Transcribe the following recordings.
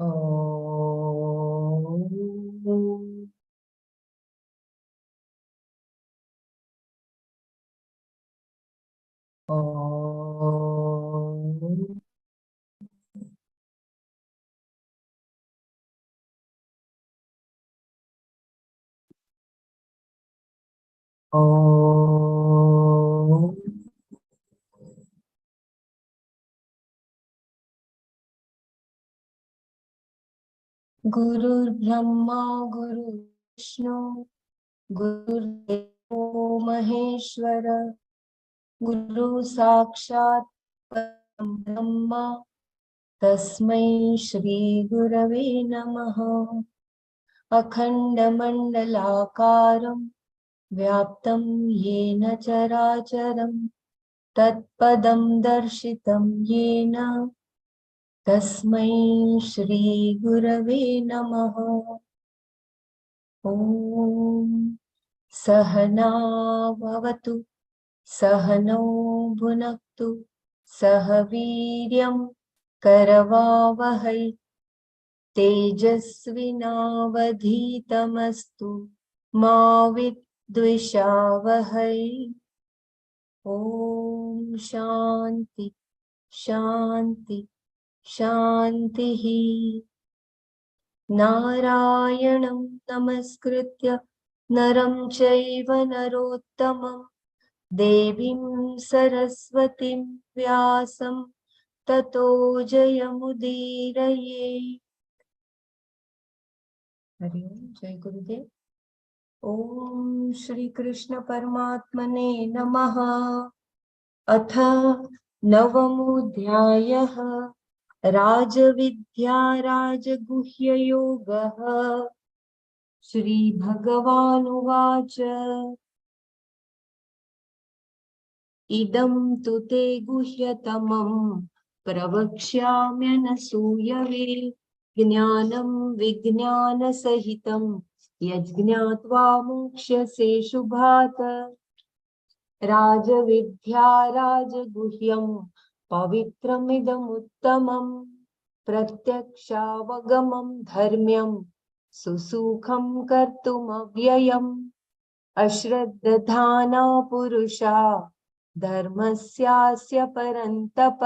Om. Om. Om. गुरुर्ब्रह्मा गुरुर्विष्णु गुरुर्देवो महेश्वर गुरु साक्षात् परं ब्रह्म तस्मै श्री गुरवे नमः। अखण्डमण्डलाकारं व्याप्तं येन चराचरं तत्पदं दर्शितं येन तस्मै श्री गुरवे नमः। ॐ सहना भवतु सहनौ भुनक्तु सह वीर्यं करवावहै तेजस्विनावधीतमस्तु मा विद्विषावहै। ॐ शान्ति शान्ति शान्तिः। नारायणं नमस्कृत्य नरं चैव नरोत्तमं देवीं सरस्वतीं व्यासं ततो जयमुदीरये। हरि ओम जय गुरुदेव। ओम श्री कृष्ण परमात्मने नमः। अथ नवमोऽध्यायः राजविद्या राजगुह्ययोगः। श्रीभगवानुवाच इदं तु ते गुह्यतमं प्रवक्ष्याम्यनसूयवे ज्ञानं विज्ञानसहितं यज्ञात्वा मोक्ष्यसे शुभात्। राजविद्या राजगुह्यं पवित्रमिदमुत्तमं प्रत्यक्षावगमं धर्म्यं सुसुखं कर्तुमव्ययम्। अश्रद्धाना पुरुषा धर्मस्यास्य परन्तप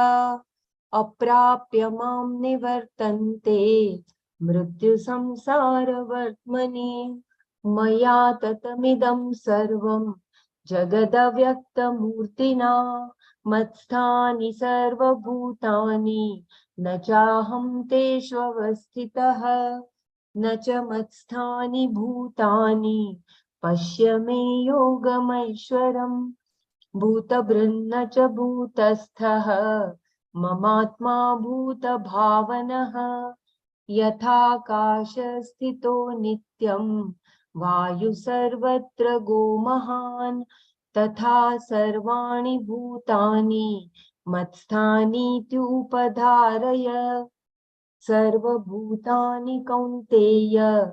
अप्राप्य मां निवर्तन्ते मृत्युसंसारवर्त्मनि। मया ततमिदं सर्वं जगदव्यक्तमूर्तिना मत्स्थानि सर्वभूतानि न चाहं तेष्वस्थितः न च मत्स्थानि भूतानि पश्य मे योगमैश्वरम्। भूतभृन्न च भूतस्थः ममात्मा भूतभावनः यथाकाशस्थितो नित्यं वायु सर्वत्र गोमहान् तथा सर्वाणि भूतानि मत्स्थानीत्युपधारय। सर्वभूतानि कौन्तेय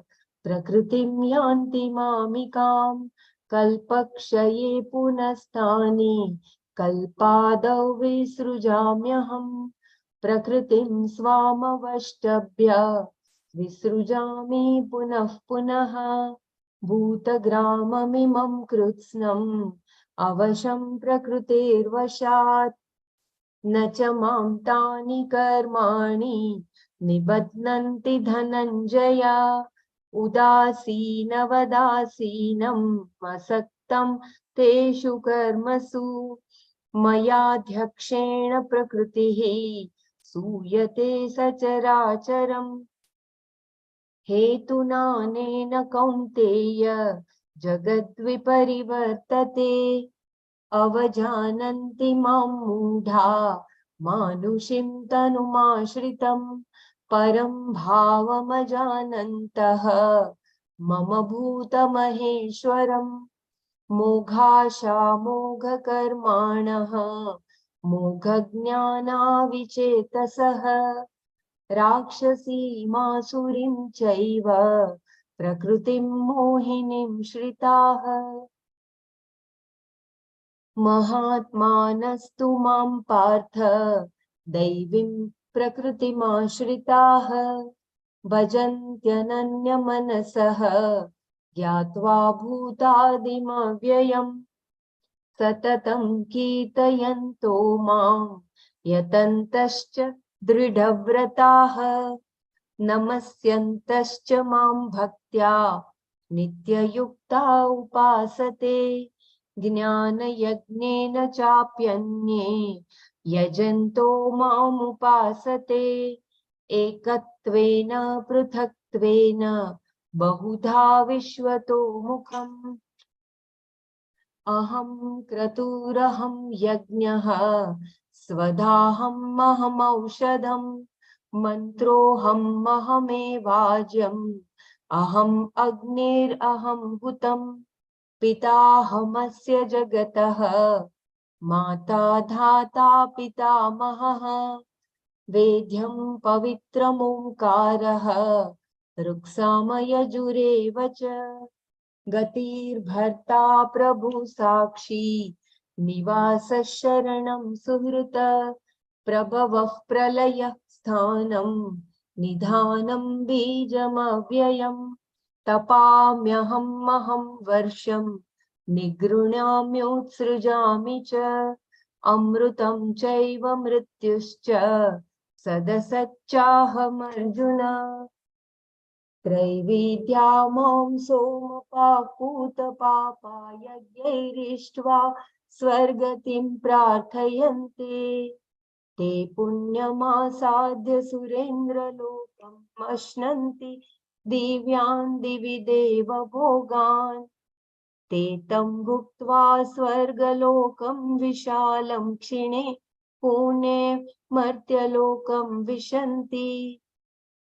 प्रकृतिं यान्ति मामिकां कल्पक्षये पुनस्तानि कल्पादौ विसृजाम्यहम्। प्रकृतिं स्वामवष्टभ्य विसृजामि पुनः पुनः भूतग्राममिमं कृत्स्नम् अवशं प्रकृतेर्वशात्। न च मां तानि कर्माणि निबध्नन्ति धनञ्जय। उदासीनवदासीनं मसक्तं तेषु कर्मसु मयाध्यक्षेण प्रकृतिः सूयते सचराचरम्। हेतुनानेन कौन्तेय जगद्विपरिवर्तते अवजानन्ति मां मूढा मानुषीं तनुमाश्रितं परं भावमजानन्तः मम भूतमहेश्वरम्। मोघाशामोघकर्माणः मोघज्ञानाविचेतसः राक्षसीमासुरीं चैव प्रकृतिं मोहिनीं श्रिताः। महात्मानस्तु मां पार्थ दैवीं प्रकृतिमाश्रिताः भजन्त्यनन्यमनसः ज्ञात्वा भूतादिमव्ययम् सततं कीर्तयन्तो मां यतन्तश्च दृढव्रताः नमस्यन्तश्च मां भक्त्या नित्ययुक्ता उपासते ज्ञानयज्ञेन चाप्यन्ये यजन्तो मामुपासते एकत्वेन पृथक्त्वेन बहुधा विश्वतो मुखम् अहं क्रतुरहं यज्ञः स्वधाहम् अहमौषधम् मन्त्रोऽहम् अहमेवाज्यम् अहम् अग्निरहं हुतम् पिताहमस्य जगतः माता धाता पितामहः वेद्यं पवित्रमोङ्कारः ऋक्सामयजुरेव च गतिर्भर्ता प्रभु साक्षी निवासः शरणं सुहृत प्रभवः प्रलयः स्थानं निधानं बीजमव्ययम् तपाम्यहमहं वर्षं निगृह्णाम्योत्सृजामि च अमृतं चैव मृत्युश्च सदसच्चाहमर्जुन त्रैविद्या मां सोमपापूतपापा यज्ञैरिष्ट्वा स्वर्गतिं प्रार्थयन्ते ते पुण्यमासाद्य सुरेन्द्रलोकम् अश्नन्ति दिव्यान् दिवि देव भोगान् ते तं भुक्त्वा स्वर्गलोकं विशालं क्षिणे पुण्ये मर्त्यलोकं विशन्ति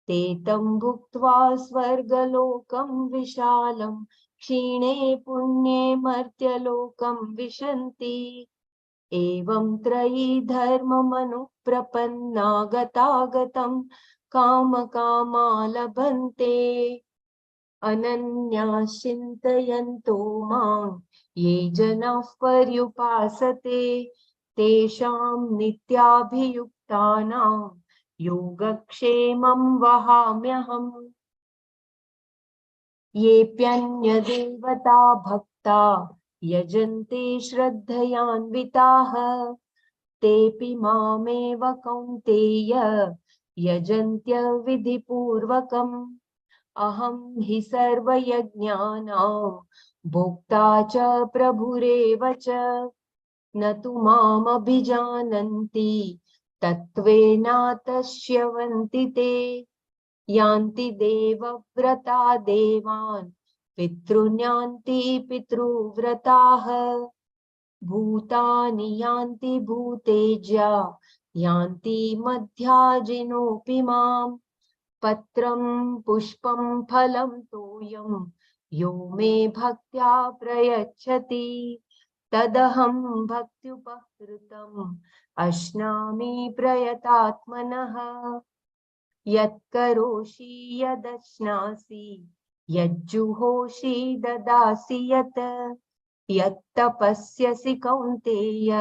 ते तं भुक्त्वा स्वर्गलोकं विशालं क्षीणे पुण्ये मर्त्यलोकं विशन्ति एवं त्रयी धर्ममनुप्रपन्ना गतागतं कामकामा लभन्ते अनन्याः चिन्तयन्तो मां ये जनाः पर्युपासते तेषां नित्याभियुक्तानां योगक्षेमं वहाम्यहम् येऽप्यन्यदेवता भक्ता यजन्ते श्रद्धयान्विताः तेऽपि मामेव कौन्तेय यजन्त्य विधिपूर्वकम् अहं हि सर्वयज्ञानां भोक्ता च प्रभुरेव च न तु मामभिजानन्ति तत्त्वेनातश्यवन्ति ते यान्ति देवव्रता देवान् पितॄन्यान्ति पितृव्रताः भूतानि यान्ति भूतेज्या यान्ति मध्याजिनोऽपि माम् पत्रं पुष्पं फलं तोयं यो मे भक्त्या प्रयच्छति तदहं भक्त्युपहृतम् अश्नामि प्रयतात्मनः यत्करोषि यदश्नासि यज्जुहोषि ददासि यत् यत्तपस्यसि कौन्तेय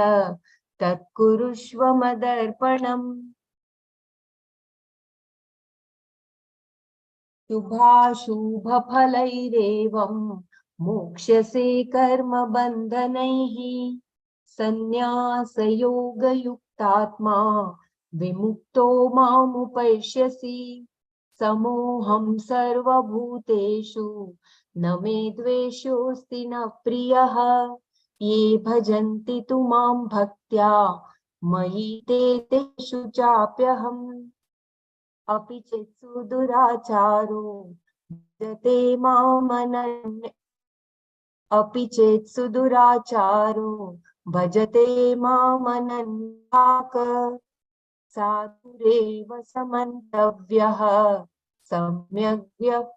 तत्कुरुष्व मदर्पणम् शुभाशुभफलैरेवं मोक्ष्यसे कर्मबन्धनैः सन्न्यासयोगयुक्तात्मा विमुक्तो मामुपैष्यसि समोऽहं सर्वभूतेषु न मे द्वेषोऽस्ति न प्रियः ये भजन्ति तु मां भक्त्या मयि ते तेषु चाप्यहम् अपि चेत् सुदुराचारो भजते मामनन्य अपि चेत् सुदुराचारो भजते मामनन्याक साधुरेव समन्तव्यः सम्यग्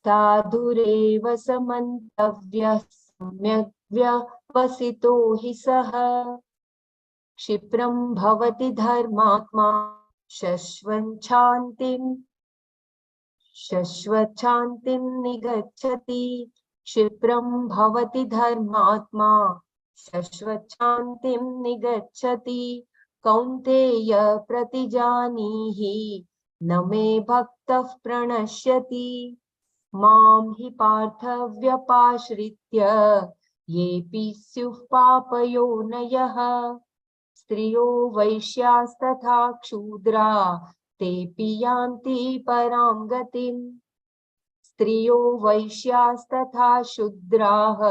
साधुरेव समन्तव्यः सम्यग् व्यवसितो हि सः क्षिप्रं भवति धर्मात्मा शश्वच्छान्तिं निगच्छति क्षिप्रं भवति धर्मात्मा शश्वच्छान्तिं निगच्छति कौन्तेय प्रतिजानीहि न मे भक्तः प्रणश्यति मां हि पार्थ व्यपाश्रित्य येऽपि स्युः पापयोनयः स्त्रियो वैश्यास्तथा क्षूद्रा तेऽपि यान्ति परां गतिम् स्त्रियो वैश्यास्तथा शूद्राः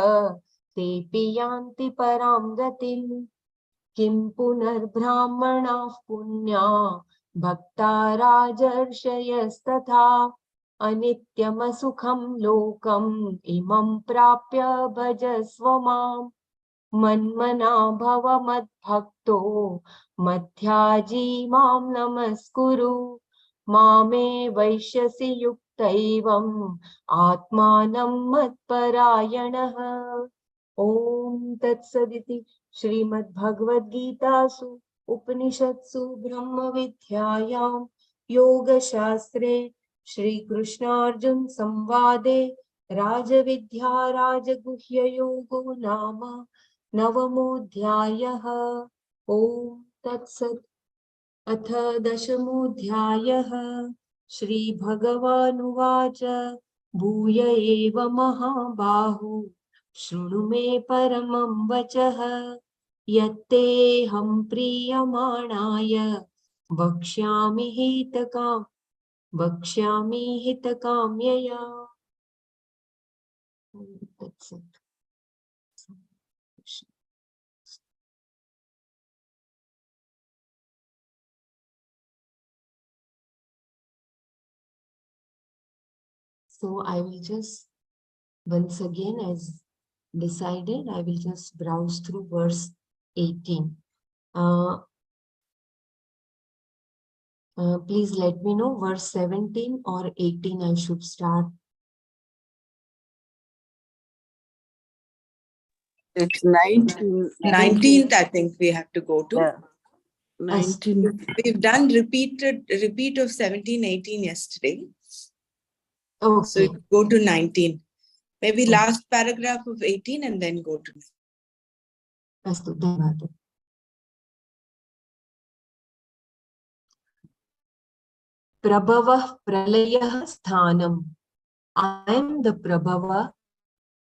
तेऽपि यान्ति परां गतिम् किं पुनर्ब्राह्मणाः पुण्या भक्ता राजर्षयस्तथा अनित्यमसुखं लोकम् इमं प्राप्य भजस्व माम् मन्मना भव मद्भक्तो मध्याजी मां नमस्कुरु मामे वैश्यसि युक्तैवम् आत्मानं मत्परायणः। ॐ तत्सदिति श्रीमद्भगवद्गीतासु उपनिषत्सु ब्रह्मविद्यायां योगशास्त्रे श्रीकृष्णार्जुन संवादे राजविद्या राजगुह्ययोगो नाम नवमोऽध्यायः। ॐ तत्सत्। अथ दशमोऽध्यायः। श्रीभगवानुवाच भूय एव महाबाहो शृणु मे परमं वचः यत्तेऽहं प्रीयमाणाय वक्ष्यामि हितकाम्यया। That's it. So I will just, once again, as decided, I will just browse through verse 18. Please let me know verse 17 or 18 I should start. It's 19. 19th, I think we have to go to. Yeah. 19. We've done repeat of 17, 18 yesterday. Okay. So you go to 19. Maybe last paragraph of 18 and then go to 19. Astu, धन्यवादः. Prabhavah pralayah sthanam. I am the Prabhava,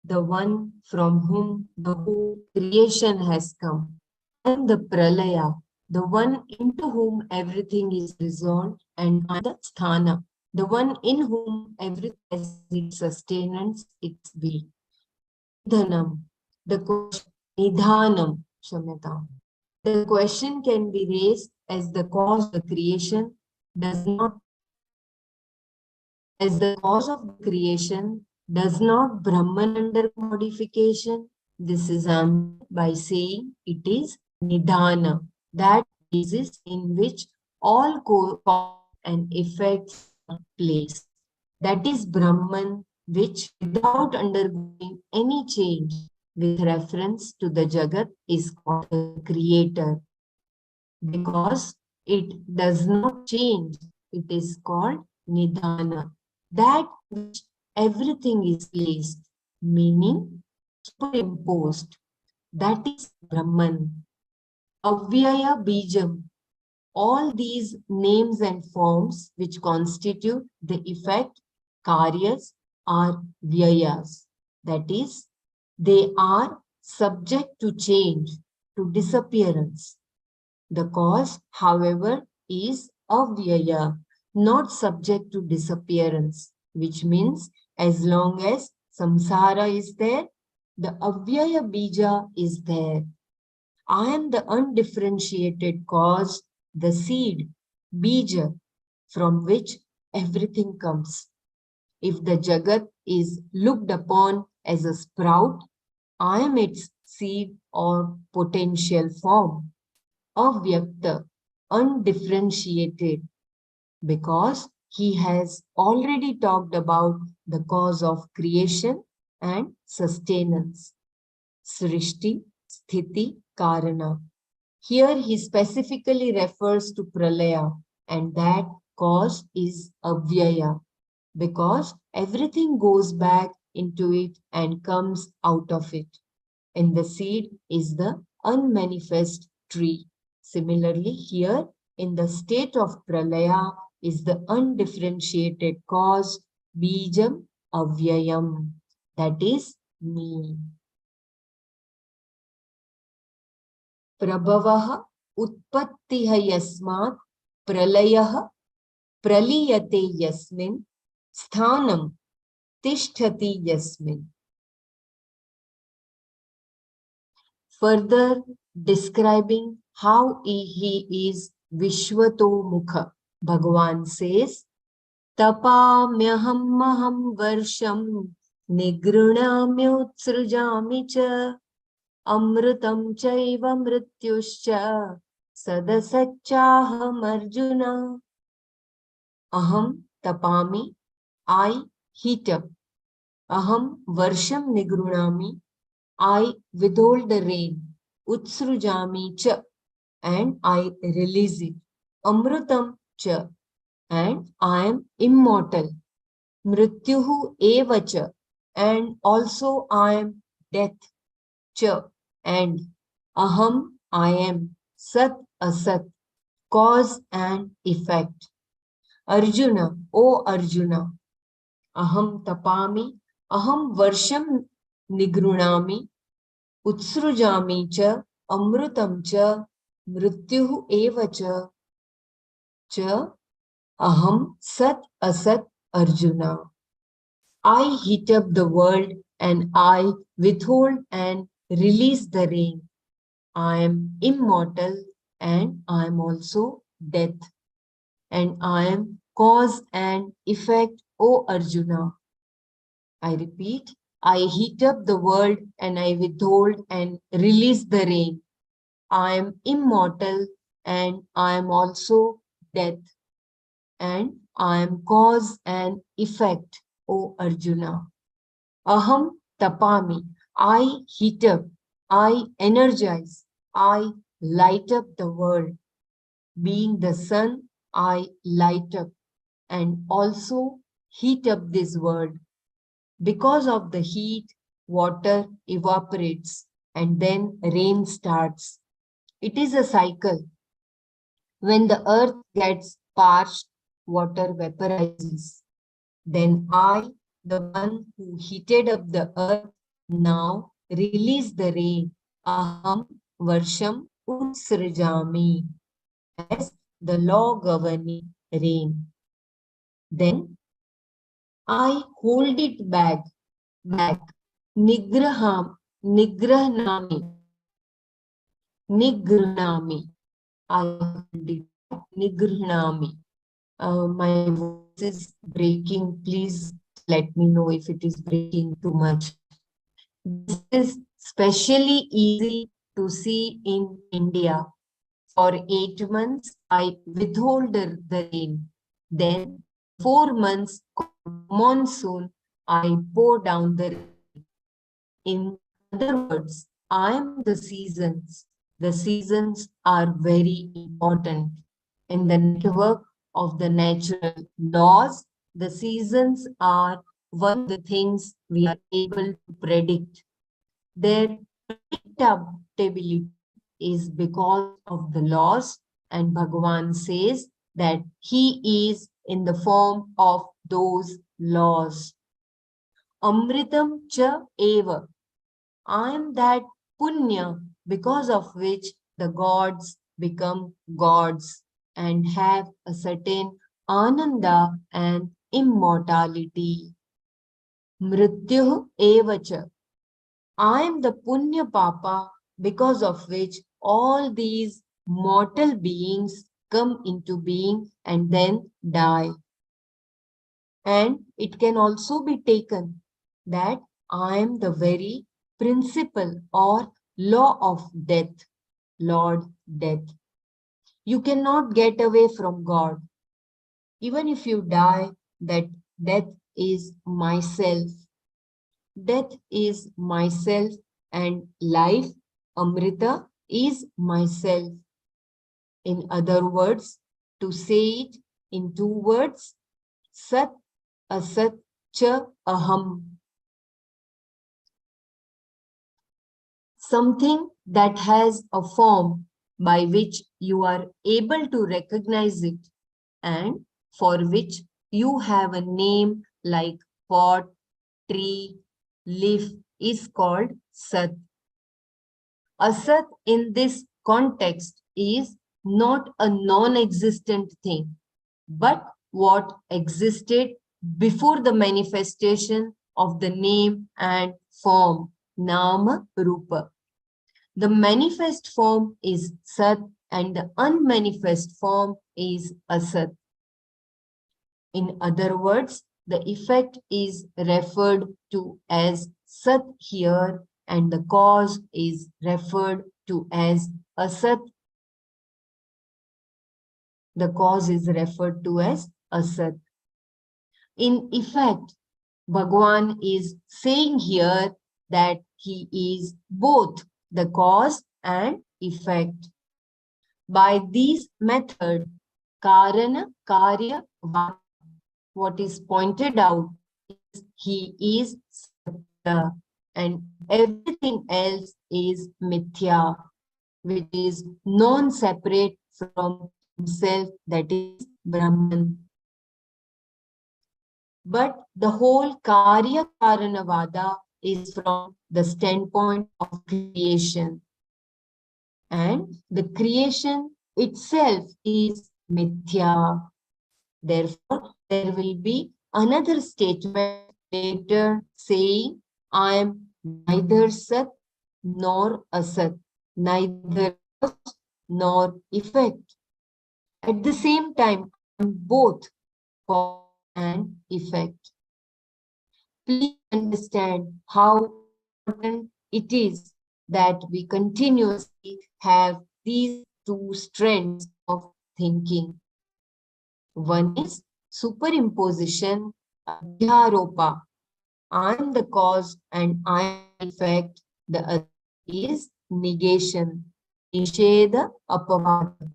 the one from whom the whole creation has come. I am the Pralaya, the one into whom everything is resolved, and I am the Sthana, the one in whom everything has its sustenance, its being. Nidhanam, the question, Nidhanam, Kshamyatam. The question can be raised as the cause of the creation does not, as the cause of the creation does not Brahman under modification. This is answered by saying it is Nidhana, that basis in which all cause and effects are placed. That is Brahman, which without undergoing any change with reference to the Jagat is called the creator. Because it does not change, it is called Nidhana. That which everything is placed, meaning superimposed, that is Brahman. Avyaya Bijam. All these names and forms which constitute the effect, karyas, are vyayas. That is, they are subject to change, to disappearance. The cause, however, is avyaya, not subject to disappearance, which means as long as samsara is there, the avyaya bija is there. I am the undifferentiated cause, the seed, bija, from which everything comes. If the Jagat is looked upon as a sprout, I am its seed or potential form. Avyakta, undifferentiated, because he has already talked about the cause of creation and sustenance. Srishti, Sthiti, Karana. Here he specifically refers to Pralaya, and that cause is Avyaya, because everything goes back into it and comes out of it. And the seed is the unmanifest tree. Similarly, here in the state of Pralaya, is the undifferentiated cause, Bijam Avyayam, that is me. Prabhavah Utpattih Yasmat Pralayah Praliyate Yasmin Sthanam Tishtati Yasmin. Further describing how he is Vishwato Mukha, Bhagavan says, Tapamyaham maham varsham nigrinamyutsrujami cha amrutam chaiva mrityuscha sadasachaham arjuna. Aham tapami, I heat up. Aham varsham nigrunami, I withhold the rain. Utsrujami cha, and I release it. Amrutam cha, and I am immortal. Mrityuhu eva cha, and also I am death. Cha, and aham, I am. Sat asat, cause and effect. Arjuna, O Arjuna, aham tapami, aham varsham nigrunami, utsrujami cha, amrutam cha, mrityuhu eva cha, aham sat asat Arjuna. I heat up the world and I withhold and release the rain. I am immortal and I am also death. And I am cause and effect, O Arjuna. I repeat, I heat up the world and I withhold and release the rain. I am immortal and I am also death. And I am cause and effect, O Arjuna. Aham tapami, I heat up, I energize, I light up the world. Being the sun, I light up and also heat up this world. Because of the heat, water evaporates and then rain starts. It is a cycle. When the earth gets parched, water vaporizes. Then I, the one who heated up the earth, now release the rain. Aham varsham utsrajami, as the law governing rain. Then I hold it back. Nigraham, nigrahnami, nigranami. I hold it back. Nigranami. My voice is breaking. Please let me know if it is breaking too much. This is especially easy to see in India. For 8 months, I withhold the rain. Then, 4 months monsoon, I pour down the rain. In other words, I am the seasons. The seasons are very important. In the network of the natural laws, the seasons are one of the things we are able to predict. Their predictability is because of the laws, and Bhagavan says that he is in the form of those laws. Amritam cha eva. I am that punya because of which the gods become gods and have a certain ananda and immortality. Mrityuh eva cha. I am the punya papa because of which all these mortal beings come into being and then die. And it can also be taken that I am the very principle or law of death, Lord Death. You cannot get away from God. Even if you die, that death is myself. Death is myself and life, Amrita, is myself. In other words, to say it in 2 words, Sat Asat Cha Aham. Something that has a form by which you are able to recognize it, and for which you have a name like pot, tree, leaf is called Sat. Asat in this context is not a non-existent thing, but what existed before the manifestation of the name and form, Nama Rupa. The manifest form is Sat and the unmanifest form is Asat. In other words, the effect is referred to as Sat here and the cause is referred to as Asat. The cause is referred to as Asat. In effect, Bhagwan is saying here that he is both the cause and effect. By these methods, Karana, Karya, Vata, what is pointed out is he is Satya and everything else is Mithya, which is non-separate from himself, that is Brahman. But the whole Karya Karanavada is from the standpoint of creation. And the creation itself is Mithya. Therefore, there will be another statement later saying, I am neither Sat nor Asat, neither cause nor effect. At the same time, I am both cause and effect. Please understand how important it is that we continuously have these two strands of thinking. One is superimposition, adhyaropa. I am the cause and I am the effect. The other is negation, nisheda apavada.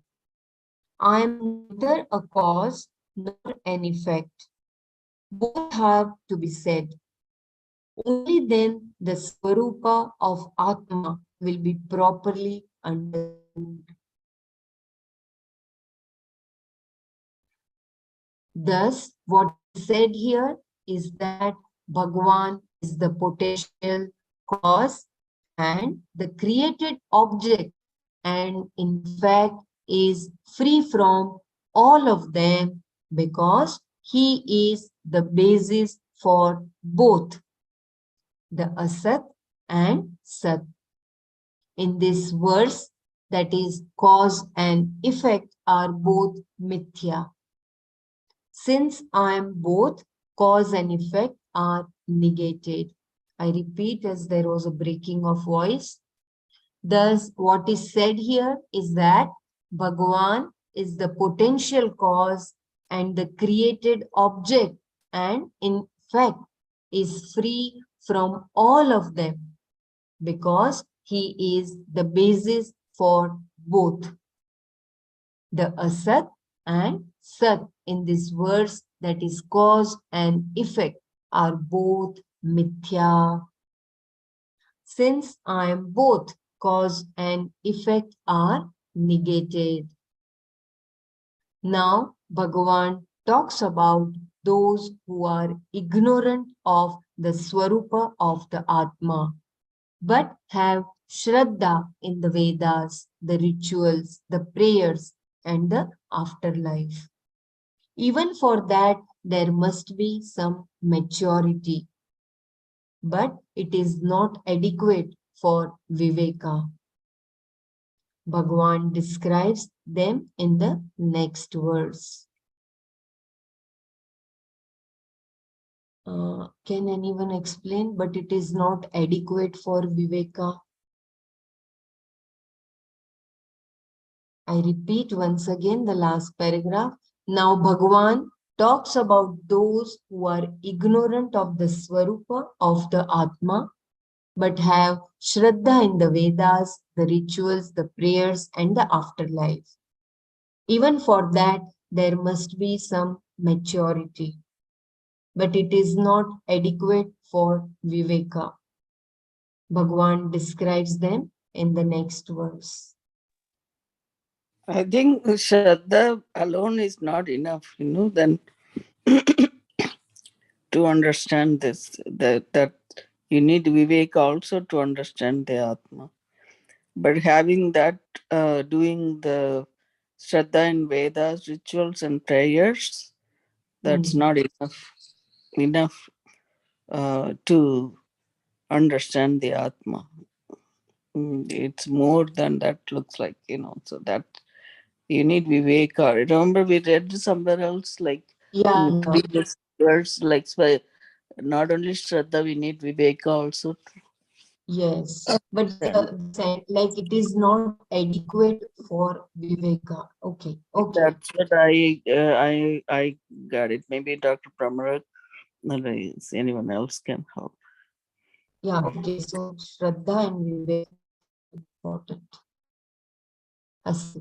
I am neither a cause nor an effect. Both have to be said. Only then the Swarupa of Atma will be properly understood. Thus, what is said here is that Bhagwan is the potential cause and the created object, and in fact is free from all of them because he is the basis for both the Asat and Sat. In this verse, that is, cause and effect are both Mithya. Since I am both, cause and effect are negated. I repeat as there was a breaking of voice. Thus, what is said here is that Bhagavan is the potential cause and the created object, and in fact is free from all of them because he is the basis for both the Asat and Sat. In this verse, that is cause and effect are both Mithya. Since I am both, cause and effect are negated. Now, Bhagavan talks about those who are ignorant of the Swarupa of the Atma, but have Shraddha in the Vedas, the rituals, the prayers, and the afterlife. Even for that, there must be some maturity, but it is not adequate for Viveka. Bhagavan describes them in the next verse. Can anyone explain? But it is not adequate for Viveka. I repeat once again the last paragraph. Now Bhagavan talks about those who are ignorant of the Swarupa of the Atma, but have Shraddha in the Vedas, the rituals, the prayers, and the afterlife. Even for that, there must be some maturity, but it is not adequate for Viveka. Bhagavan describes them in the next verse. I think Shraddha alone is not enough, then to understand this, that you need Vivek also to understand the Atma. But having that, doing the Shraddha in Vedas, rituals and prayers, that's Hmm. not enough to understand the Atma. It's more than that looks like, so that you need Viveka. Remember, we read somewhere else, like Yeah, in yeah. previous verse, like not only Shraddha, we need Viveka also. Yes, but And like it is not adequate for Viveka. Okay, okay. that's what I got it. Maybe Dr. Pramarak, otherwise anyone else can help. Yeah, okay. So Shraddha and Viveka are important. As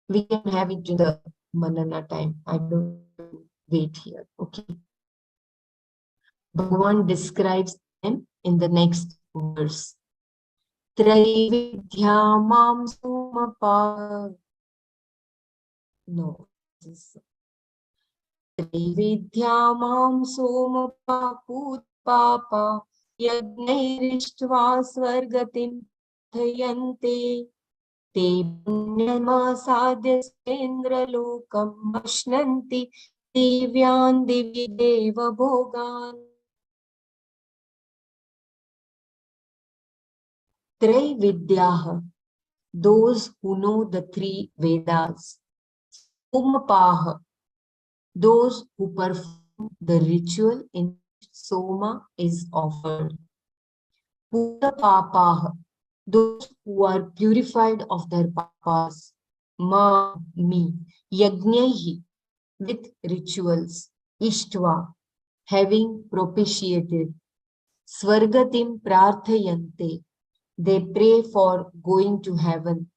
we can have it in the Manana time. I don't have to wait here. Okay. Bhagavan describes them in the next verse. Traividya mam sumapa. No. Traividya mam somapa put papa yajnairištva swargatim thayante te punyamasadya sendralokam ashnanti divyan divi deva bhogan. Traividyaha, those who know the three Vedas. Somapaha, those who perform the ritual in which Soma is offered. Putapapaha, those who are purified of their papas. Ma, me. Yajnaihi, with rituals. Ishtva, having propitiated. Swargatim prarthayante, they pray for going to heaven.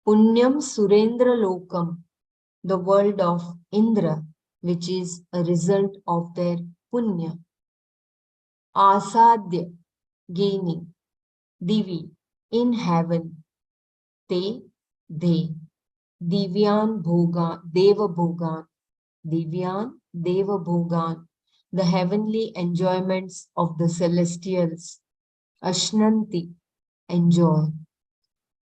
Punyam Surendra Lokam, the world of Indra, which is a result of their punya. Asadya, gaining. Divi, in heaven. Te, they. Divyan Bhogan, Deva Bhogan. Divyan, Deva Bhogan, the heavenly enjoyments of the celestials. Ashnanti, enjoy.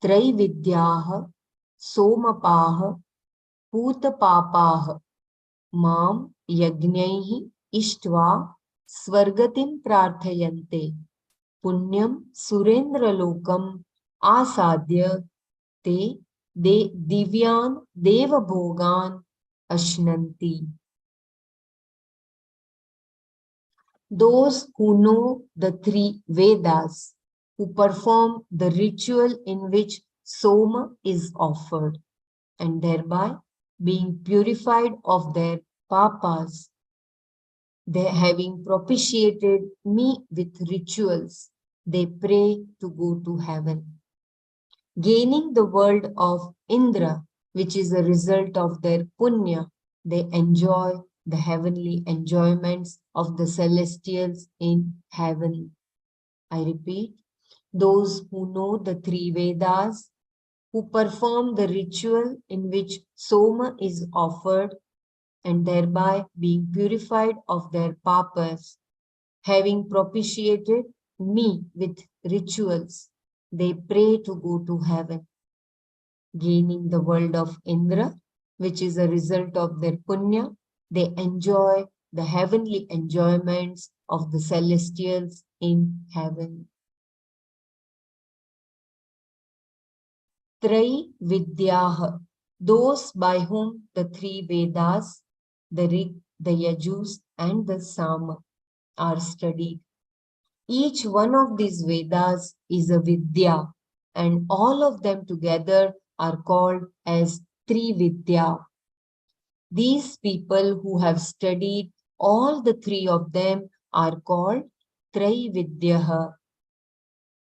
Traividyaha, Somapaha, Putapapaha, Mam Yagnaihi Ishtva Swargatim Prarthayante, Punyam Surendralokam Asadya Te Divyan Deva Bhogan Ashnanti. Those who know the three Vedas, who perform the ritual in which Soma is offered, and thereby being purified of their papas, they having propitiated me with rituals, they pray to go to heaven. Gaining the world of Indra, which is a result of their punya, they enjoy the heavenly enjoyments of the celestials in heaven. I repeat, those who know the three Vedas, who perform the ritual in which Soma is offered, and thereby being purified of their papas, having propitiated me with rituals, they pray to go to heaven. Gaining the world of Indra, which is a result of their punya, they enjoy the heavenly enjoyments of the celestials in heaven. Trai Vidyaha, those by whom the three Vedas, the Rig, the Yajus, and the Sama are studied. Each one of these Vedas is a Vidya, and all of them together are called as Trividya. These people who have studied all the three of them are called Traividyaha.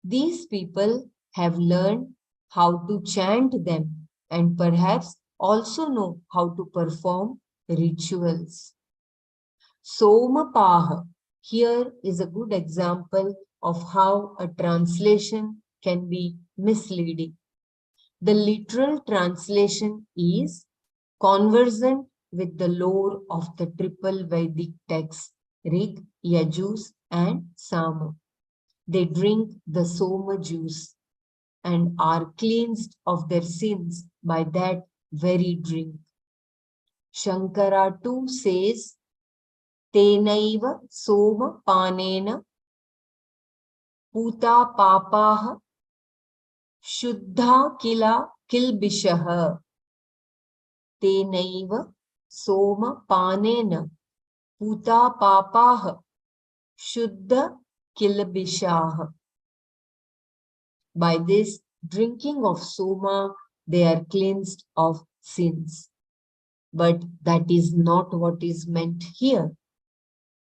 These people have learned how to chant them and perhaps also know how to perform rituals. Somapaha. Here is a good example of how a translation can be misleading. The literal translation is conversant with the lore of the triple Vedic texts, Rig, Yajus, and Sama. They drink the Soma juice and are cleansed of their sins by that very drink. Shankara too says, Tenaiva Soma Panena Puta Papaha Shuddha Kila Kilbishaha. Tenaiva Soma Panena Puta Papaha Shuddha Kilbishaha. By this drinking of Soma, they are cleansed of sins. But that is not what is meant here.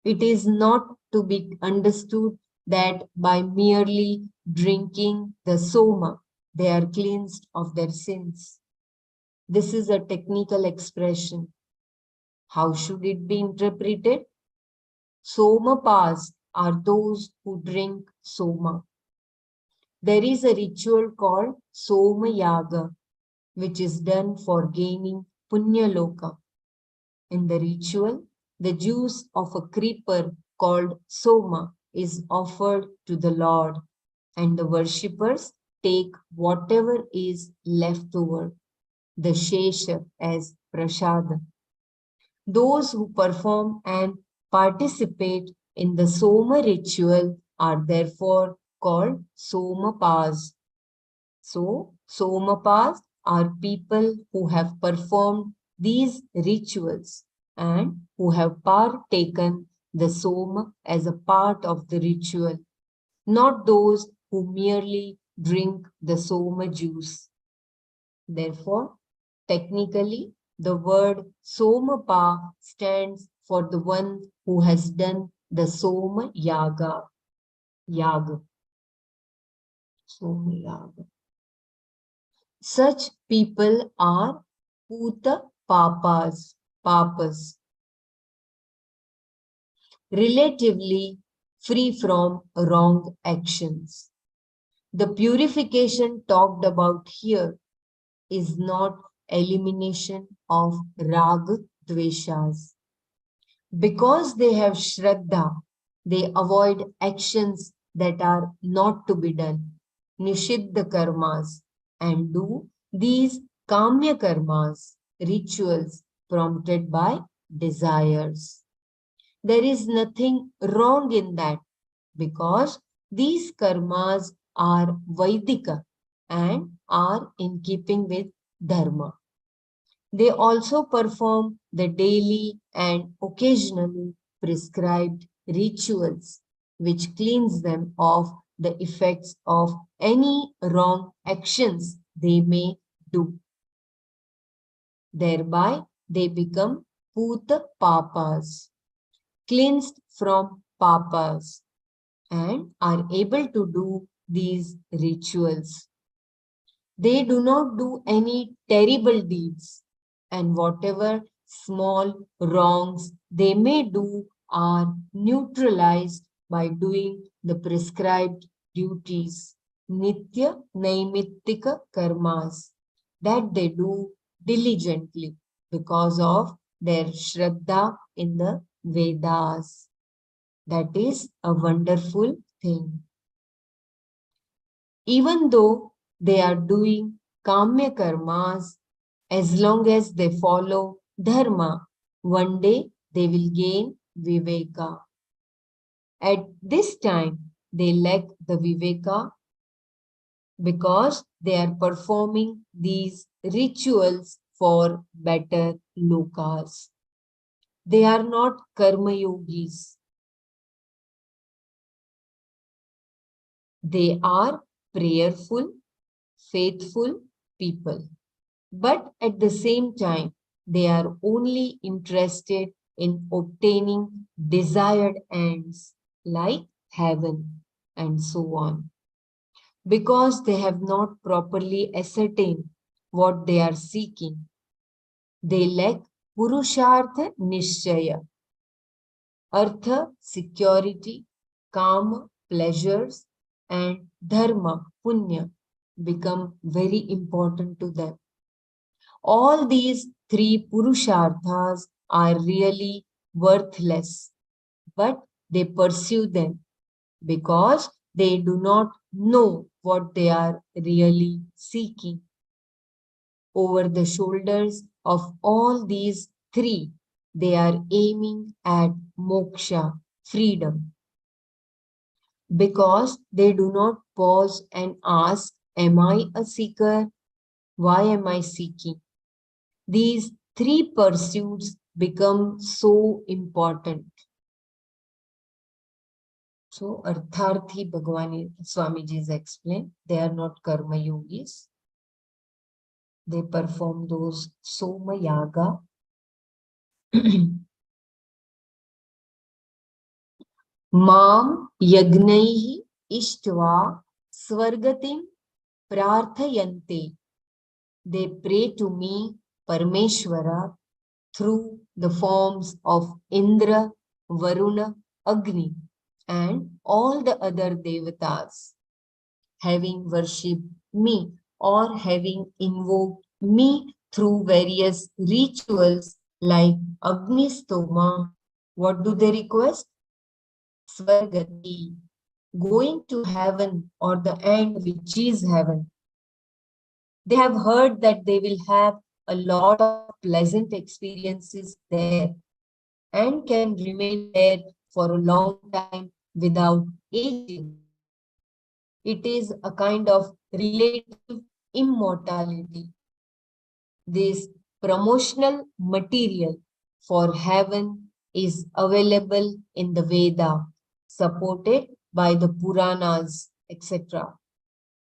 It is not to be understood that by merely drinking the Soma, they are cleansed of their sins. This is a technical expression. How should it be interpreted? Somapas are those who drink Soma. There is a ritual called Soma Yaga, which is done for gaining Punya Loka. In the ritual, the juice of a creeper called Soma is offered to the Lord, and the worshippers take whatever is left over, the Shesha, as Prasada. Those who perform and participate in the Soma ritual are therefore called Somapas. So, Somapas are people who have performed these rituals and who have partaken the Soma as a part of the ritual, not those who merely drink the Soma juice. Therefore, technically, the word Somapa stands for the one who has done the Soma Yaga. Yaga. Soma Yaga. Such people are Puta Papas, relatively free from wrong actions. The purification talked about here is not elimination of Raga Dveshas. Because they have Shraddha, they avoid actions that are not to be done, Nishiddha karmas, and do these Kamya karmas, rituals prompted by desires. There is nothing wrong in that because these karmas are Vaidika and are in keeping with Dharma. They also perform the daily and occasionally prescribed rituals which cleanse them of the effects of any wrong actions they may do. Thereby, they become Puta Papas, cleansed from Papas, and are able to do these rituals. They do not do any terrible deeds, and whatever small wrongs they may do are neutralized by doing the prescribed duties, Nitya Naimittika Karmas, that they do diligently because of their Shraddha in the Vedas. That is a wonderful thing. Even though they are doing Kamya Karmas, as long as they follow Dharma, one day they will gain Viveka. At this time, they lack the Viveka because they are performing these rituals for better lokas. They are not Karma Yogis. They are prayerful, faithful people. But at the same time, they are only interested in obtaining desired ends like heaven and so on. Because they have not properly ascertained what they are seeking, they lack Purushartha Nishchaya, Artha, security, Kama, pleasures, and Dharma, Punya, become very important to them. All these three purusharthas are really worthless, but they pursue them because they do not know what they are really seeking. Over the shoulders of all these three, they are aiming at moksha, freedom, because they do not pause and ask, am I a seeker? Why am I seeking? These three pursuits become so important. So, Artharthi Bhagwan Swamiji's explained, they are not karma yogis. They perform those soma yaga. Mam yagnaihi ishtva swargatim prarthayante. They pray to me, Parmeshwara, through the forms of Indra, Varuna, Agni, and all the other devatas, having worshipped me or having invoked me through various rituals like Agni Stoma. What do they request? Swargati, going to heaven or the end which is heaven. They have heard that they will have a lot of pleasant experiences there and can remain there for a long time without aging. It is a kind of relative immortality. This promotional material for heaven is available in the Veda, supported by the Puranas, etc.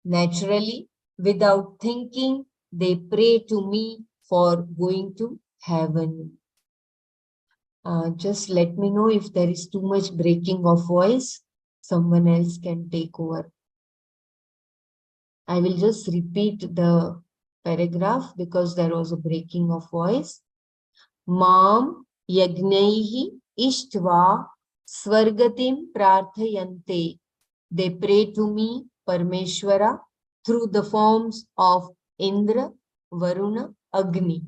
Naturally, without thinking, they pray to me for going to heaven. Just let me know if there is too much breaking of voice. Someone else can take over. I will just repeat the paragraph because there was a breaking of voice. Mam yagnaihi ishtva swargatim prarthayante. They pray to me, Parmeshwara, through the forms of Indra, Varuna, Agni,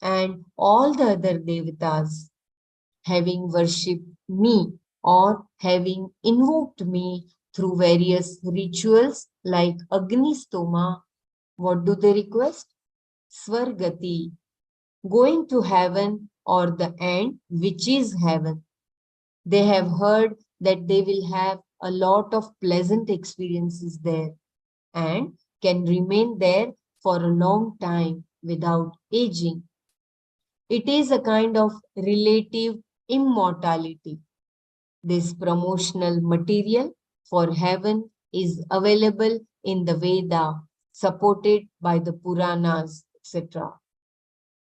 and all the other devatas, having worshipped me or having invoked me through various rituals like Agni Stoma. What do they request? Swargati, going to heaven or the end, which is heaven. They have heard that they will have a lot of pleasant experiences there and can remain there for a long time without aging. It is a kind of relative immortality. This promotional material for heaven is available in the Veda, supported by the Puranas, etc.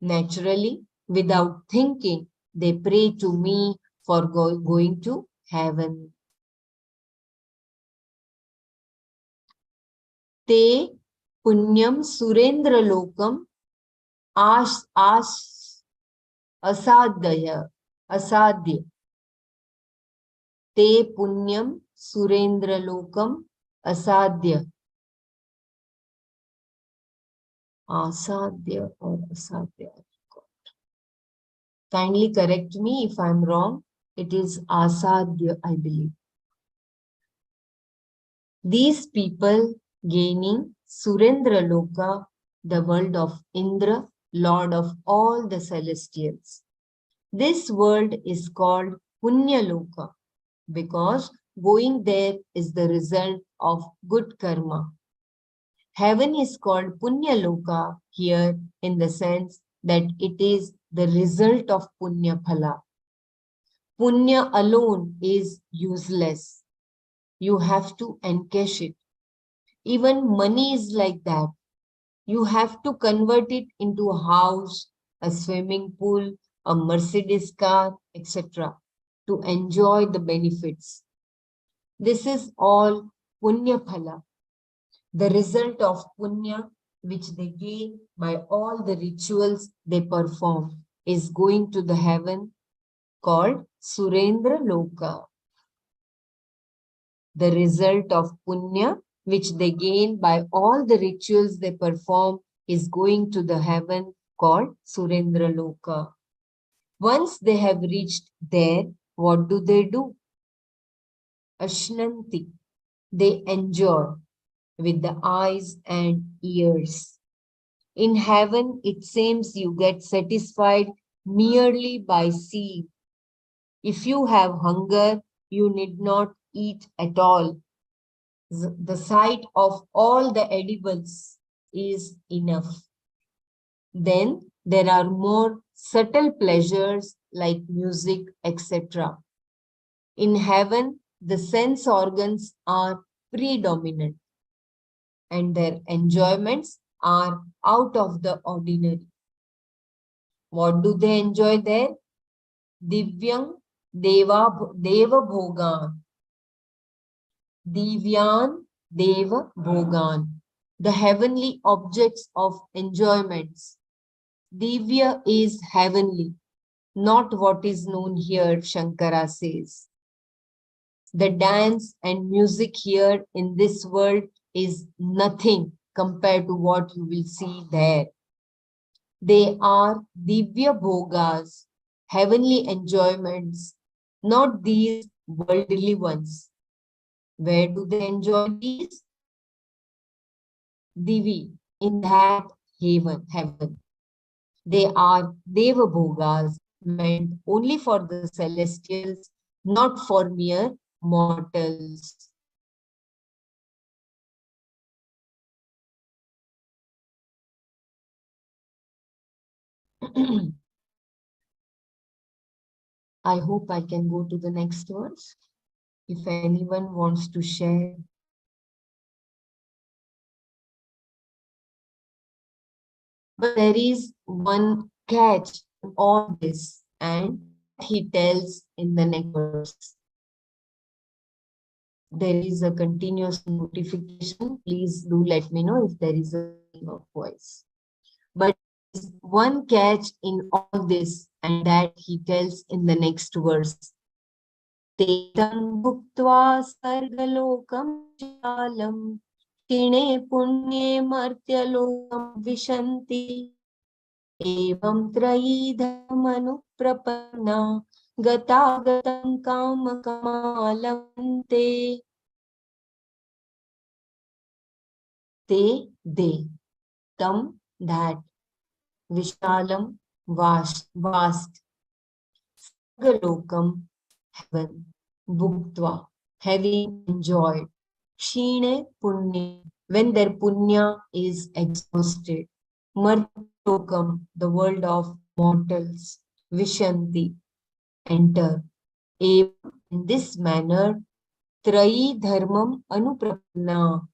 Naturally, without thinking, they pray to me for going to heaven. Te punyam surendra lokam asadya. Te punyam surendra lokam asadya. Asadya or asadya. Kindly correct me if I'm wrong. It is asadya, I believe. These people gaining Surendra Loka, the world of Indra, Lord of all the celestials. This world is called Punya Loka because going there is the result of good karma. Heaven is called Punya Loka here in the sense that it is the result of Punya Phala. Punya alone is useless. You have to encash it. Even money is like that. You have to convert it into a house, a swimming pool, a Mercedes car, etc. to enjoy the benefits. This is all Punya Phala, the result of Punya which they gain by all the rituals they perform is going to the heaven called Surendra Loka. The result of Punya which they gain by all the rituals they perform, is going to the heaven called Surendra Loka. Once they have reached there, what do? Ashnanti. They enjoy with the eyes and ears. In heaven, it seems you get satisfied merely by seeing. If you have hunger, you need not eat at all. The sight of all the edibles is enough. Then there are more subtle pleasures like music, etc. In heaven, the sense organs are predominant and their enjoyments are out of the ordinary. What do they enjoy there? Divyang Deva Bhogan. Divyan Deva Bhogan. The heavenly objects of enjoyments. Divya is heavenly, not what is known here, Shankara says. The dance and music here in this world is nothing compared to what you will see there. They are Divya Bhogas, heavenly enjoyments, not these worldly ones. Where do they enjoy these? Divi, in that heaven. They are Deva Bhogas, meant only for the celestials, not for mere mortals. I hope I can go to the next verse. If anyone wants to share. But there is one catch in all this, and that he tells in the next verse. There is a continuous notification. Please do let me know if there is a voice. But there is one catch in all this, and that he tells in the next verse. Tetam bhuktva sargalokam shalam kine punye martyalokam vishanti evam trayidhamanu prapanna gatagatam kamakamalante. They, tam, that, vishalam, vast, sargalokam, heaven, bhuktva, having enjoyed, shine punya, when their punya is exhausted, martyalokam, the world of mortals, vishanti, enter. In this manner, trayi dharmam anuprapanna,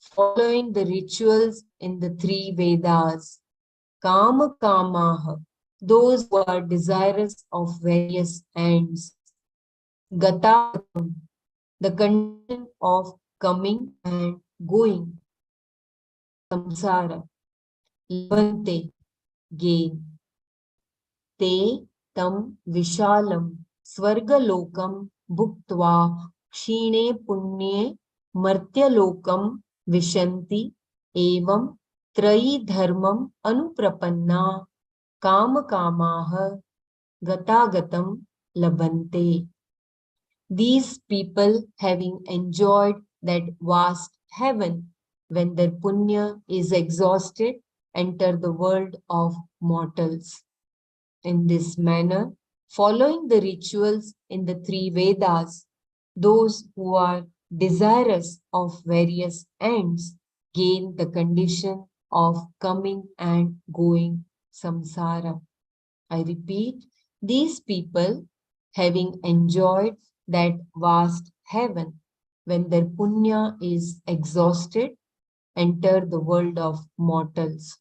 following the rituals in the three Vedas, kama kamaha, those who are desirous of various ends, gatatam, the condition of coming and going, samsara, labante, gain, te tam vishalam, swargalokam bhuktva, kshine punye, martyalokam vishanti, evam trayi dharmam anuprapanna, kama kamaha, gatagatam labante. These people, having enjoyed that vast heaven, when their punya is exhausted, enter the world of mortals. In this manner, following the rituals in the three Vedas, those who are desirous of various ends gain the condition of coming and going samsara. I repeat, these people, having enjoyed that vast heaven, when their punya is exhausted, enter the world of mortals.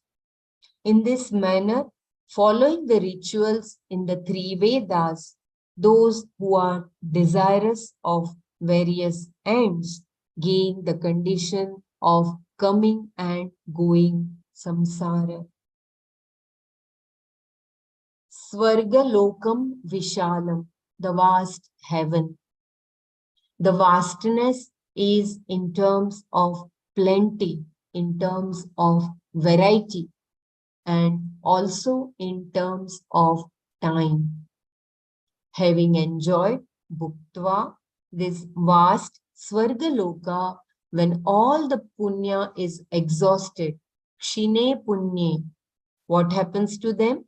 In this manner, following the rituals in the three Vedas, those who are desirous of various ends gain the condition of coming and going samsara. Swargalokam Vishalam, the vast heaven. The vastness is in terms of plenty, in terms of variety, and also in terms of time. Having enjoyed Bhuktva, this vast Swargaloka, when all the punya is exhausted, Kshine Punye, what happens to them?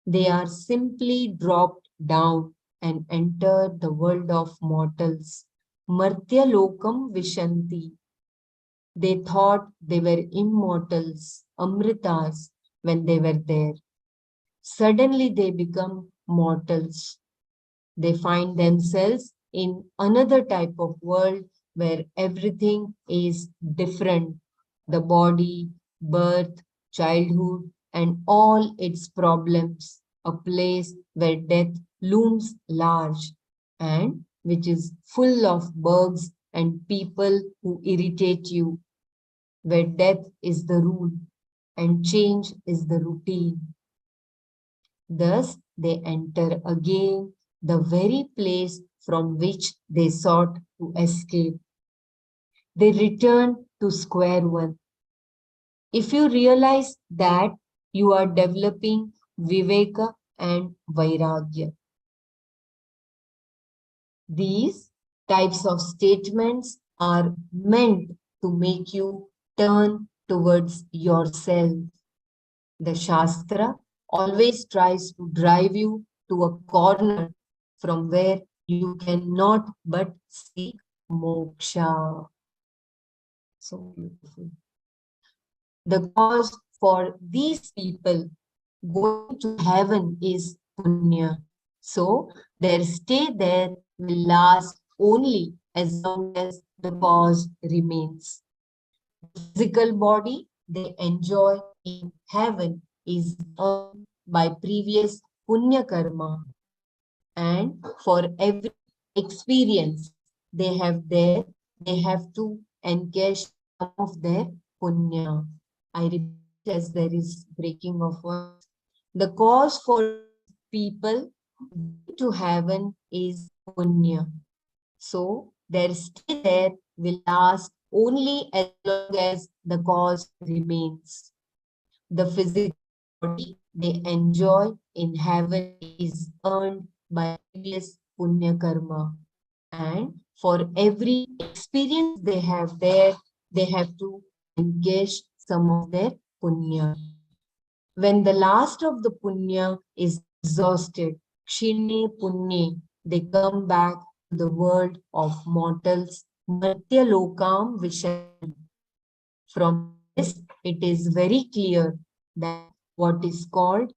They are simply dropped down and enter the world of mortals. Martya Lokam Vishanti. They thought they were immortals, Amritas, when they were there. Suddenly they become mortals. They find themselves in another type of world where everything is different. The body, birth, childhood, and all its problems. A place where death looms large and which is full of bugs and people who irritate you, where death is the rule and change is the routine. Thus, they enter again the very place from which they sought to escape. They return to square one. If you realize that you are developing Viveka and Vairagya, these types of statements are meant to make you turn towards yourself. The Shastra always tries to drive you to a corner from where you cannot but seek moksha. So beautiful. The cause for these people going to heaven is punya. So their stay there will last only as long as the cause remains. The physical body they enjoy in heaven is earned by previous punya karma. And for every experience they have there, they have to encash some of their punya. I repeat as there is breaking of voice. The cause for these people going to heaven is punya. So their stay there will last only as long as the cause remains. The physical body they enjoy in heaven is earned by previous punya karma. And for every experience they have there, they have to engage some of their punya. When the last of the punya is exhausted, kshine punye, they come back to the world of mortals, martya lokam vishan. From this, it is very clear that what is called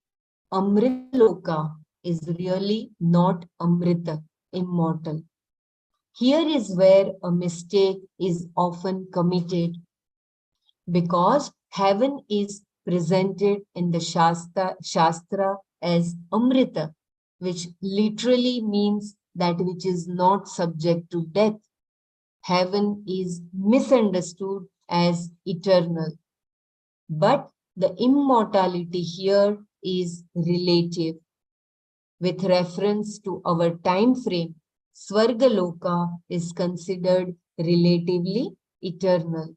Amrita Loka is really not Amrita, immortal. Here is where a mistake is often committed because heaven is presented in the Shastra as Amrita, which literally means that which is not subject to death. Heaven is misunderstood as eternal. But the immortality here is relative. With reference to our time frame, Swargaloka is considered relatively eternal.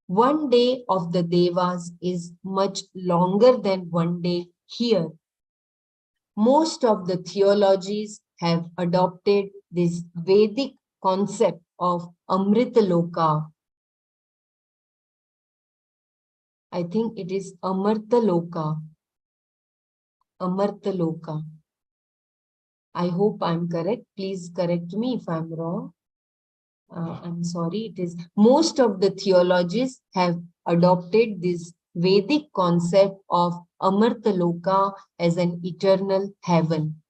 One day of the Devas is much longer than one day here. Most of the theologies have adopted this Vedic concept of Amritaloka. I think it is Amartaloka. Amartaloka. I hope I'm correct. Please correct me if I'm wrong. I'm sorry. It is most of the theologies have adopted this Vedic concept of Amartaloka as an eternal heaven.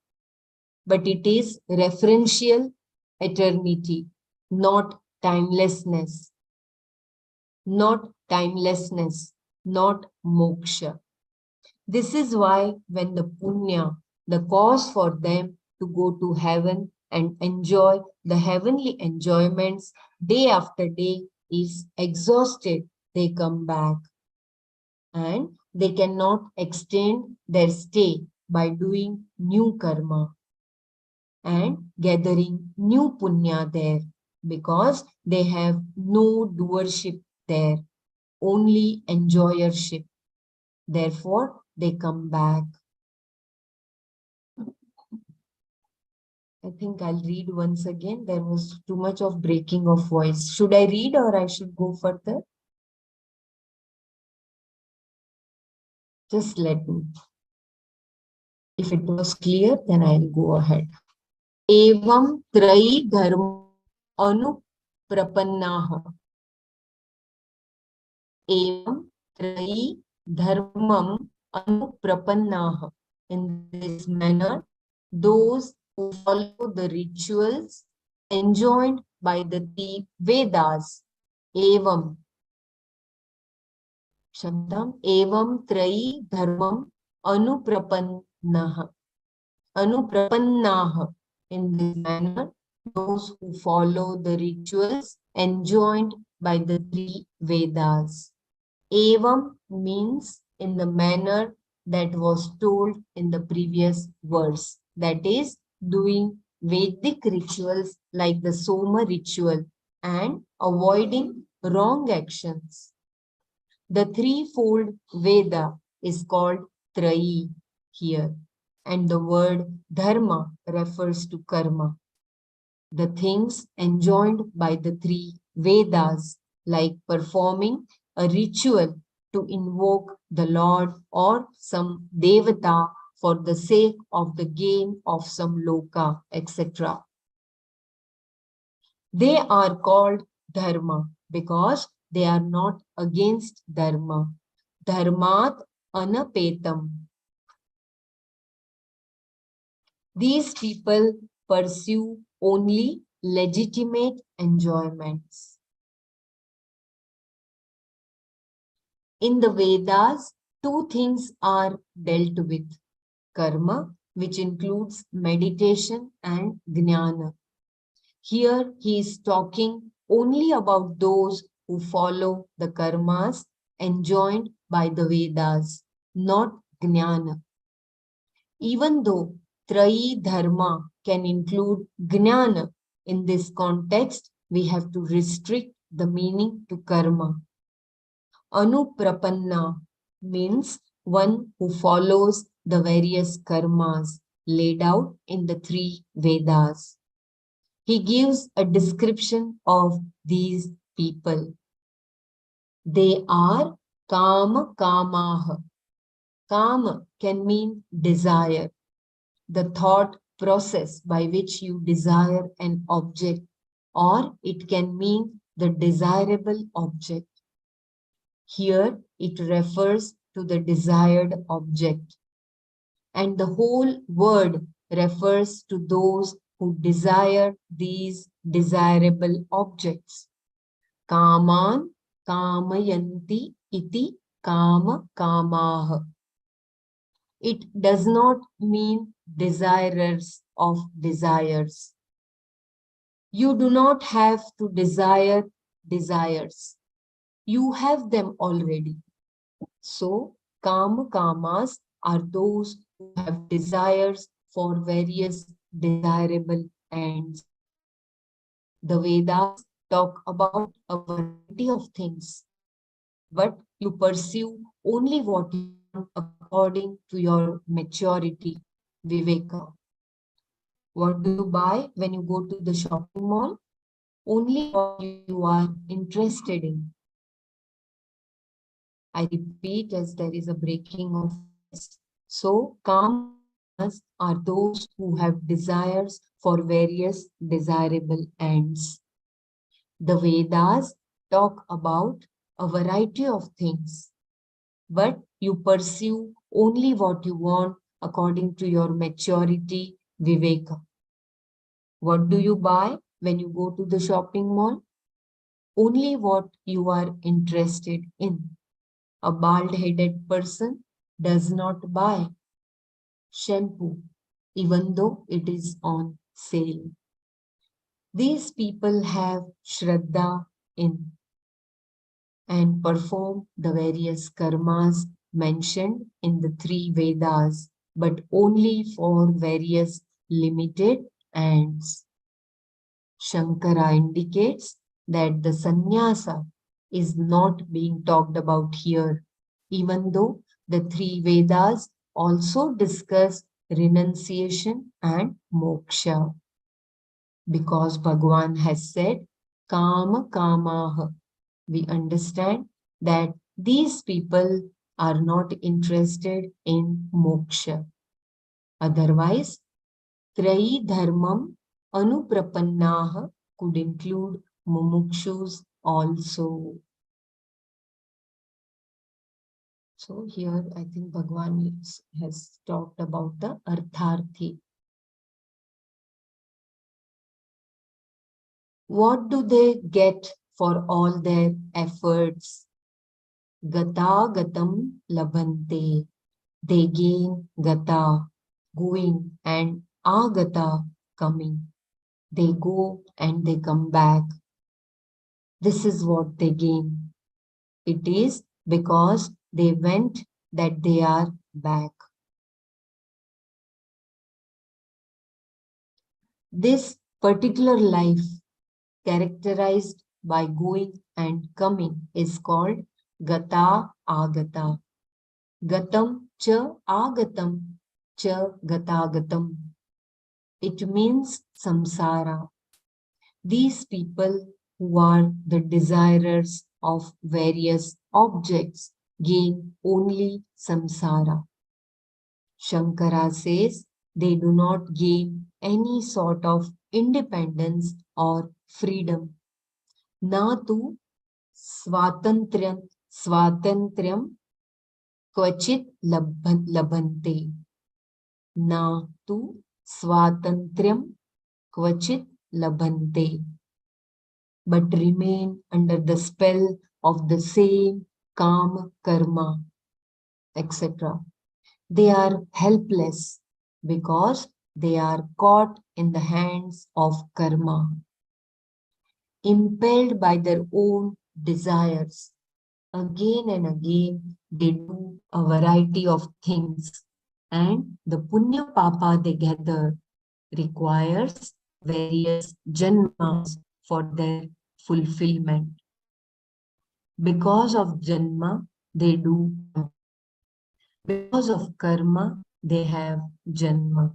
But it is referential eternity, not timelessness. Not timelessness, not moksha. This is why when the punya, the cause for them to go to heaven and enjoy the heavenly enjoyments day after day is exhausted, they come back. And they cannot extend their stay by doing new karma and gathering new punya there. because they have no doership there, only enjoyership. Therefore, they come back. I think I'll read once again. There was too much of breaking of voice. Should I read or I should go further? Just let me. If it was clear, then I'll go ahead. Evam trayi dharma anuprapannaha. Evam trayi dharmam anuprapannaha. In this manner, those who follow the rituals enjoined by the three Vedas. Evam. Shabdam. Evam trayi dharmam anuprapannaha. Anuprapannaha. In this manner, those who follow the rituals enjoined by the three Vedas. Evam means in the manner that was told in the previous verse. That is, doing Vedic rituals like the Soma ritual and avoiding wrong actions. The threefold Veda is called Trayi here, and the word Dharma refers to karma. The things enjoined by the three Vedas, like performing a ritual to invoke the Lord or some Devata for the sake of the gain of some loka, etc. They are called Dharma because they are not against Dharma. Dharmat anapetam. These people pursue only legitimate enjoyments. In the Vedas, two things are dealt with. Karma, which includes meditation, and jnana. Here he is talking only about those who follow the karmas enjoined by the Vedas, not jnana. Even though Trayi Dharma can include Jnana, in this context, we have to restrict the meaning to karma. Anuprapanna means one who follows the various karmas laid out in the three Vedas. He gives a description of these people. They are Kama Kamaha. Kama can mean desire, the thought process by which you desire an object, or it can mean the desirable object. Here it refers to the desired object, and the whole word refers to those who desire these desirable objects. Kaman kamayanti iti kama kamaha. It does not mean desirers of desires. You do not have to desire desires. You have them already. So, kamas are those who have desires for various desirable ends. The Vedas talk about a variety of things, but you pursue only what you want according to your maturity, viveka. What do you buy when you go to the shopping mall? Only what you are interested in. I repeat, as there is a breaking of voice. So, kamas are those who have desires for various desirable ends. The Vedas talk about a variety of things, but you pursue only what you want according to your maturity, viveka. What do you buy when you go to the shopping mall? Only what you are interested in. A bald-headed person does not buy shampoo, even though it is on sale. These people have Shraddha in and perform the various karmas mentioned in the three Vedas, but only for various limited ends. Shankara indicates that the sannyasa is not being talked about here, even though the three Vedas also discuss renunciation and moksha. Because Bhagwan has said, Kama Kamaha, we understand that these people are not interested in moksha. Otherwise, Trayi Dharmam Anuprapannaha could include mumukshus also. So here I think Bhagwan has talked about the Artharthi. What do they get for all their efforts? Gata gatam labhante. They gain gata, going, and agata, coming. They go and they come back. This is what they gain. It is because they went that they are back. This particular life, characterized by going and coming, is called Gata Agata. Gatam cha Agatam cha Gatagatam. It means samsara. These people who are the desirers of various objects gain only samsara. Shankara says they do not gain any sort of independence or freedom. Na tu swatantriyam kvachit labhante. Na tu swatantriyam kvachit labhante. But remain under the spell of the same kama karma, etc. They are helpless because they are caught in the hands of karma, impelled by their own desires. Again and again, they do a variety of things, and the punya papa they gather requires various janmas for their fulfillment. Because of janma, they do karma. Because of karma, they have janma.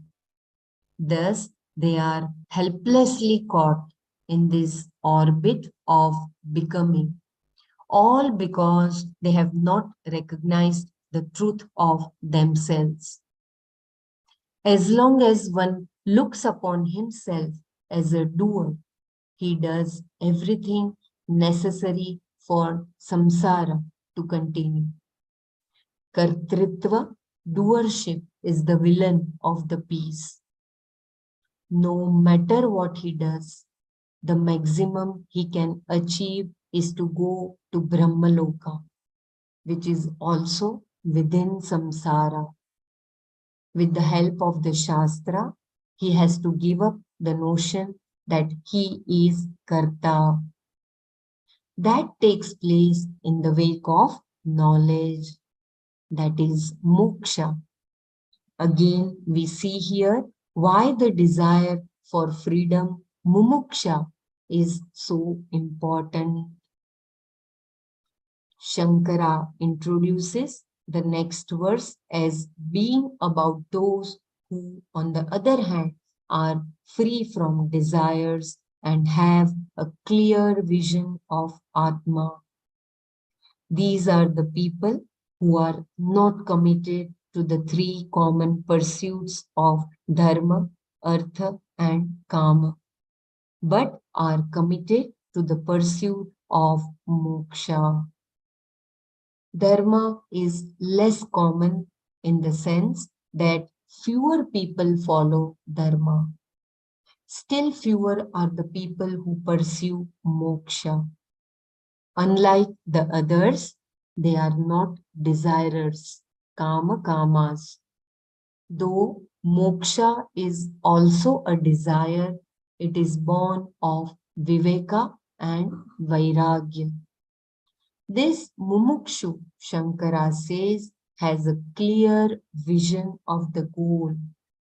Thus, they are helplessly caught in this orbit of becoming, all because they have not recognized the truth of themselves. As long as one looks upon himself as a doer, he does everything necessary for samsara to continue. Kartritva, doership, is the villain of the piece. No matter what he does, the maximum he can achieve is to go to Brahmaloka, which is also within samsara. With the help of the Shastra, he has to give up the notion that he is Karta. That takes place in the wake of knowledge, that is moksha. Again, we see here why the desire for freedom, mumuksha, is so important. Shankara introduces the next verse as being about those who, on the other hand, are free from desires and have a clear vision of Atma. These are the people who are not committed to the three common pursuits of dharma, artha, and kama, but are committed to the pursuit of moksha. Dharma is less common in the sense that fewer people follow dharma. Still fewer are the people who pursue moksha. Unlike the others, they are not desirers, kama kamas. Though moksha is also a desire, it is born of viveka and vairagya. This mumukshu, Shankara says, has a clear vision of the goal,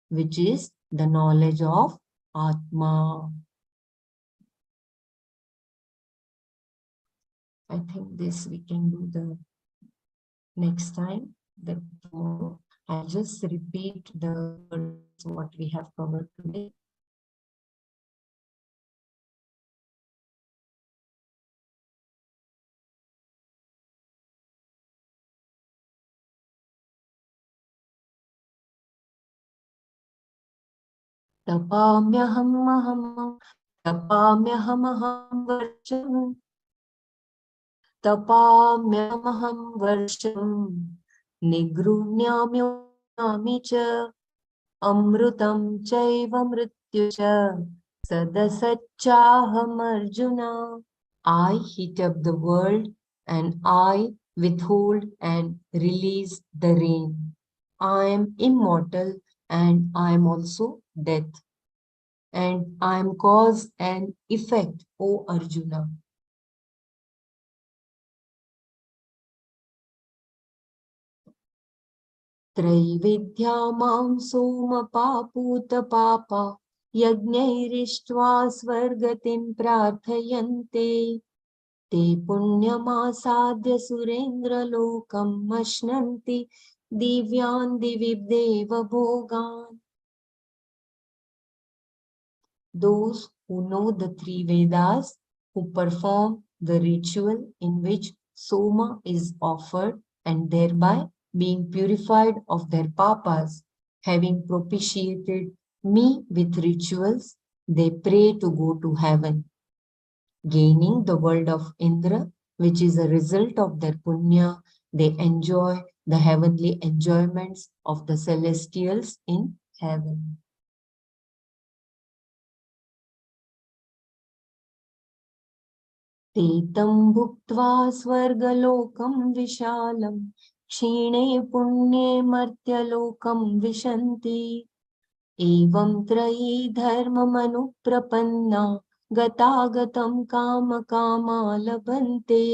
which is the knowledge of Atma. I think this we can do the next time, the tomorrow. I'll just repeat the words what we have covered today. Tapamyaham tapamyaham varsham tapamyaham varsham nigrunyamyami cha amrutam chaiva mrityu cha sadasachaham arjuna. I heat up the world and I withhold and release the rain. I am immortal and I am also death. And I am cause and effect, O Arjuna. Traividya mam soma paputa papa yajnairištva svargatim prarthayante te punyamasadya surendra lokam mashnanti divyan divibdeva bhogan. Those who know the three Vedas, who perform the ritual in which Soma is offered and thereby being purified of their papas, having propitiated me with rituals, they pray to go to heaven, gaining the world of Indra, which is a result of their punya. They enjoy the heavenly enjoyments of the celestials in heaven. ते तं भुक्त्वा स्वर्गलोकं विशालं क्षीणे पुण्ये मर्त्यलोकं विशन्ति एवं त्रयी धर्ममनुप्रपन्ना गतागतं कामकामा लभन्ते.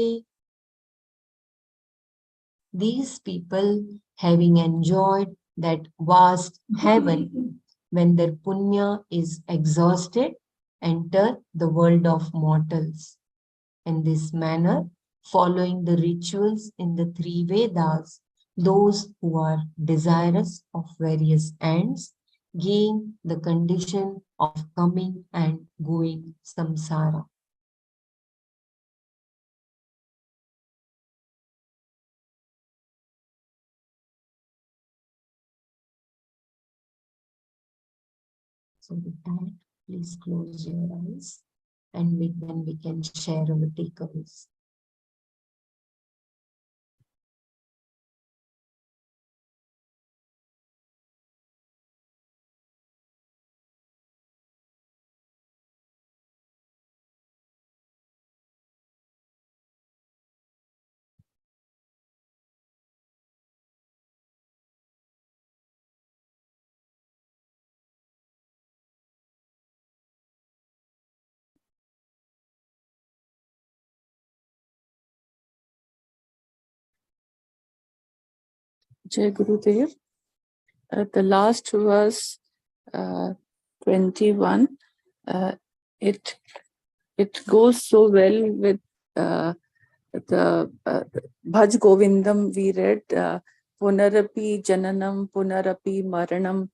These people, having enjoyed that vast heaven, when their punya is exhausted, enter the world of mortals. In this manner, following the rituals in the three Vedas, those who are desirous of various ends gain the condition of coming and going samsara. So with that, please close your eyes and then we can share our takeaways. Jai Gurudev. The last verse, 21, it goes so well with the Bhaj Govindam we read, Punarapi Jananam, Punarapi Maranam,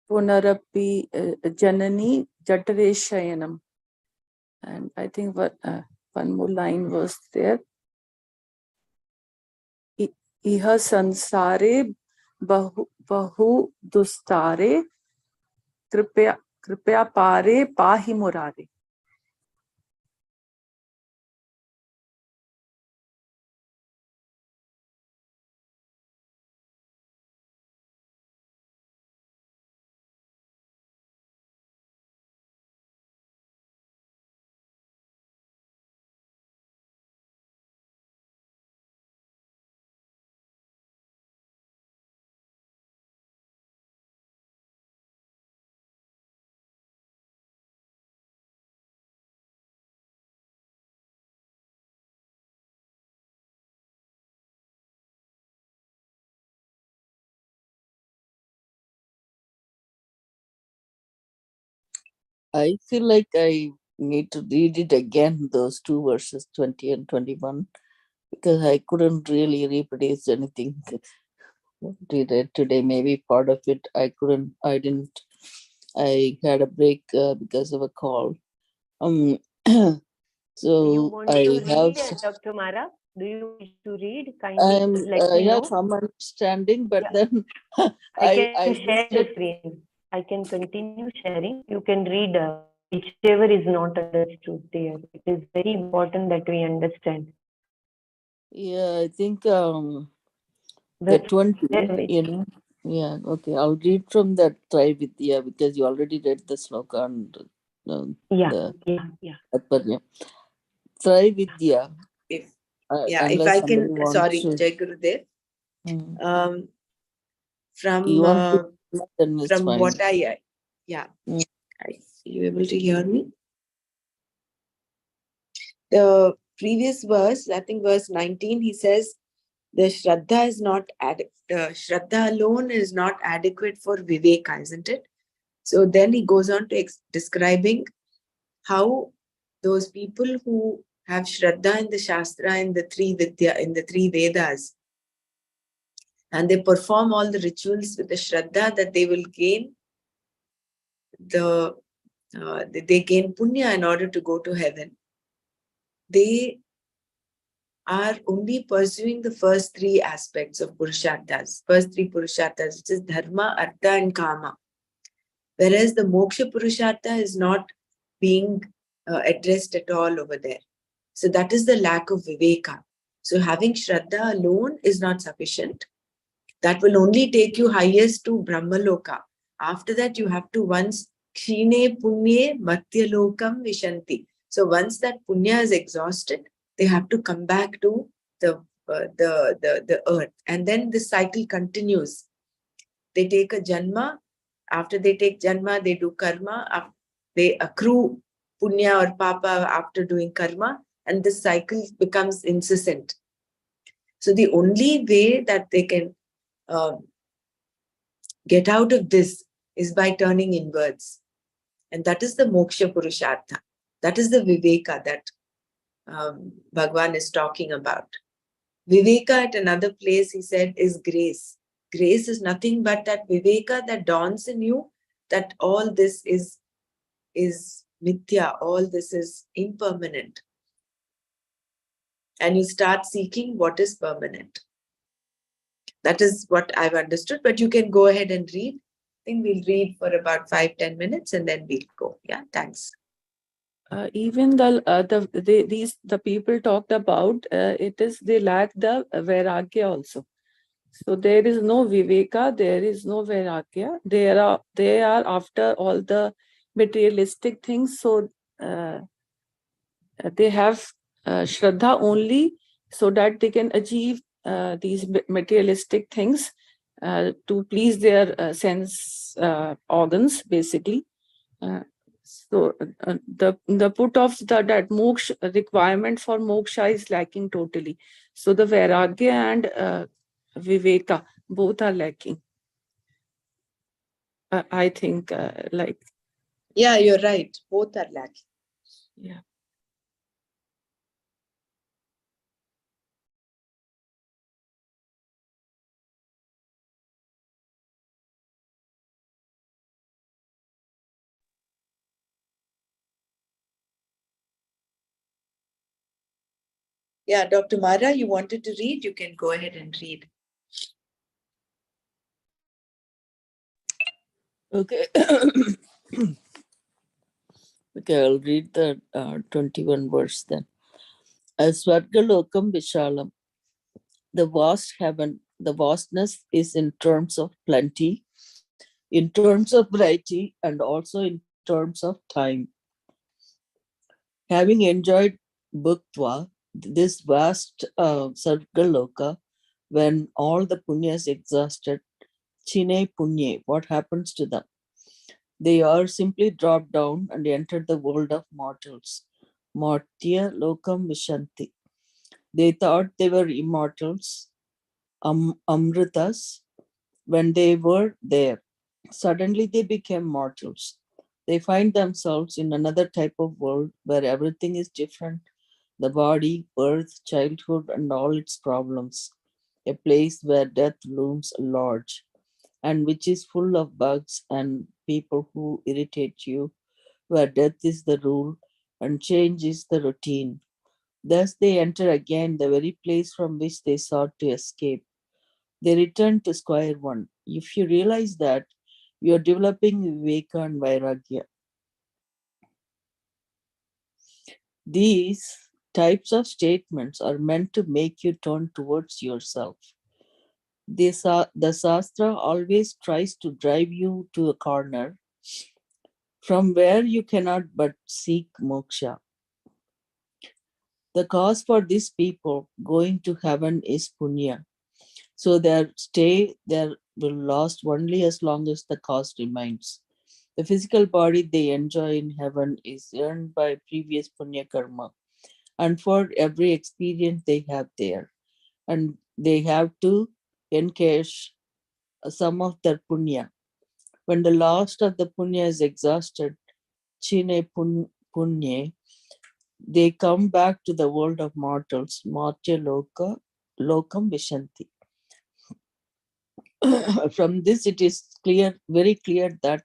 Punarapi Janani Jatareshayanam. And I think one more line was there. Iha sansare bahu dustare kripya pare pahi murare. I feel like I need to read it again, those two verses, 20 and 21, because I couldn't really reproduce anything what we read today. Maybe part of it I didn't. I had a break because of a call. Um, Do you so want I to have. read, Dr. Mara? Do you wish to read? Kindly I'm let me have know. some understanding, but Yeah, then I can I share missed the it. screen. I can continue sharing. You can read whichever is not understood there. It is very important that we understand. Yeah, I think the The 20, yeah, okay. I'll read from that Trividya because you already read the sloka and yeah, the yeah. Tatparya. Trividya, If if unless I somebody can, wants sorry, to. Jai Gurudev. Hmm. Um, You from want to, then it's from fine. what yeah, Mm. are you able to hear me? The previous verse, I think verse 19, he says, the Shraddha is not Shraddha alone is not adequate for Viveka, isn't it? So then he goes on to describing how those people who have Shraddha in the Shastra, in the three Vidya, in the three Vedas, and they perform all the rituals with the Shraddha, that they will gain they gain punya in order to go to heaven. They are only pursuing the first three aspects of Purusharthas, first three Purusharthas, which is Dharma, Artha, and Kama. Whereas the Moksha Purushartha is not being addressed at all over there. So that is the lack of Viveka. So having Shraddha alone is not sufficient. That will only take you highest to Brahmaloka. After that, you have to once Kshine Punye Matyalokam Vishanti. So once that punya is exhausted, they have to come back to the earth. And then the cycle continues. They take a janma. After they take janma, they do karma. They accrue punya or papa after doing karma. And this cycle becomes incessant. So the only way that they can get out of this is by turning inwards. And that is the moksha purushartha. That is the viveka that Bhagwan is talking about. Viveka at another place, he said, is grace. Grace is nothing but that viveka that dawns in you, that all this is mithya, all this is impermanent. And you start seeking what is permanent. That is what I've understood, but you can go ahead and read. I think we'll read for about 5-10 minutes and then we'll go. Yeah, thanks. Even the people talked about it is they lack the vairagya also. So there is no viveka, there is no vairagya. They are after all the materialistic things. So they have shraddha only so that they can achieve these materialistic things to please their sense organs, basically. So the put of that moksha requirement for moksha is lacking totally. So the vairagya and viveka both are lacking. I think like. Yeah, you're right. Both are lacking. Yeah. Yeah, Dr. Mara, you wanted to read? You can go ahead and read. Okay. Okay, I'll read the 21 verse then. As Svargalokam Vishalam, the vast heaven, the vastness is in terms of plenty, in terms of variety, and also in terms of time. Having enjoyed Bhuktva, this vast Sargaloka, when all the punyas exhausted, Chine Punye, what happens to them? They are simply dropped down and enter the world of mortals. Martya Lokam Vishanti. They thought they were immortals, Amritas, when they were there. Suddenly they became mortals. They find themselves in another type of world where everything is different: the body, birth, childhood, and all its problems. A place where death looms large and which is full of bugs and people who irritate you, where death is the rule and change is the routine. Thus they enter again the very place from which they sought to escape. They return to square one. If you realize that, you are developing Viveka and Vairagya. These types of statements are meant to make you turn towards yourself. The Shastra always tries to drive you to a corner from where you cannot but seek moksha. The cause for these people going to heaven is punya. So their stay there will last only as long as the cause remains. The physical body they enjoy in heaven is earned by previous punya karma and for every experience they have there. And they have to encash some of their punya. When the last of the punya is exhausted, chine punye, they come back to the world of mortals, Matya Lokam Vishanti. From this, it is clear, very clear that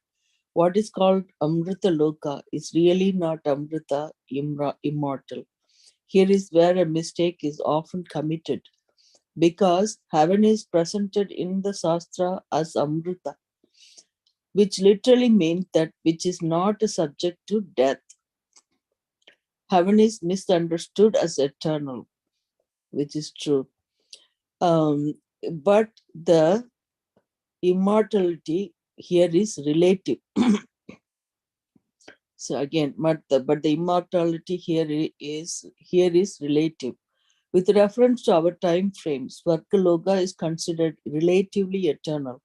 what is called Amrita Loka is really not Amrita, immortal. Here is where a mistake is often committed because heaven is presented in the Shastra as Amrita, which literally means that which is not subject to death. Heaven is misunderstood as eternal, which is true. But the immortality here is relative. So again, but the immortality here is relative. With reference to our time frame, Swargaloka is considered relatively eternal.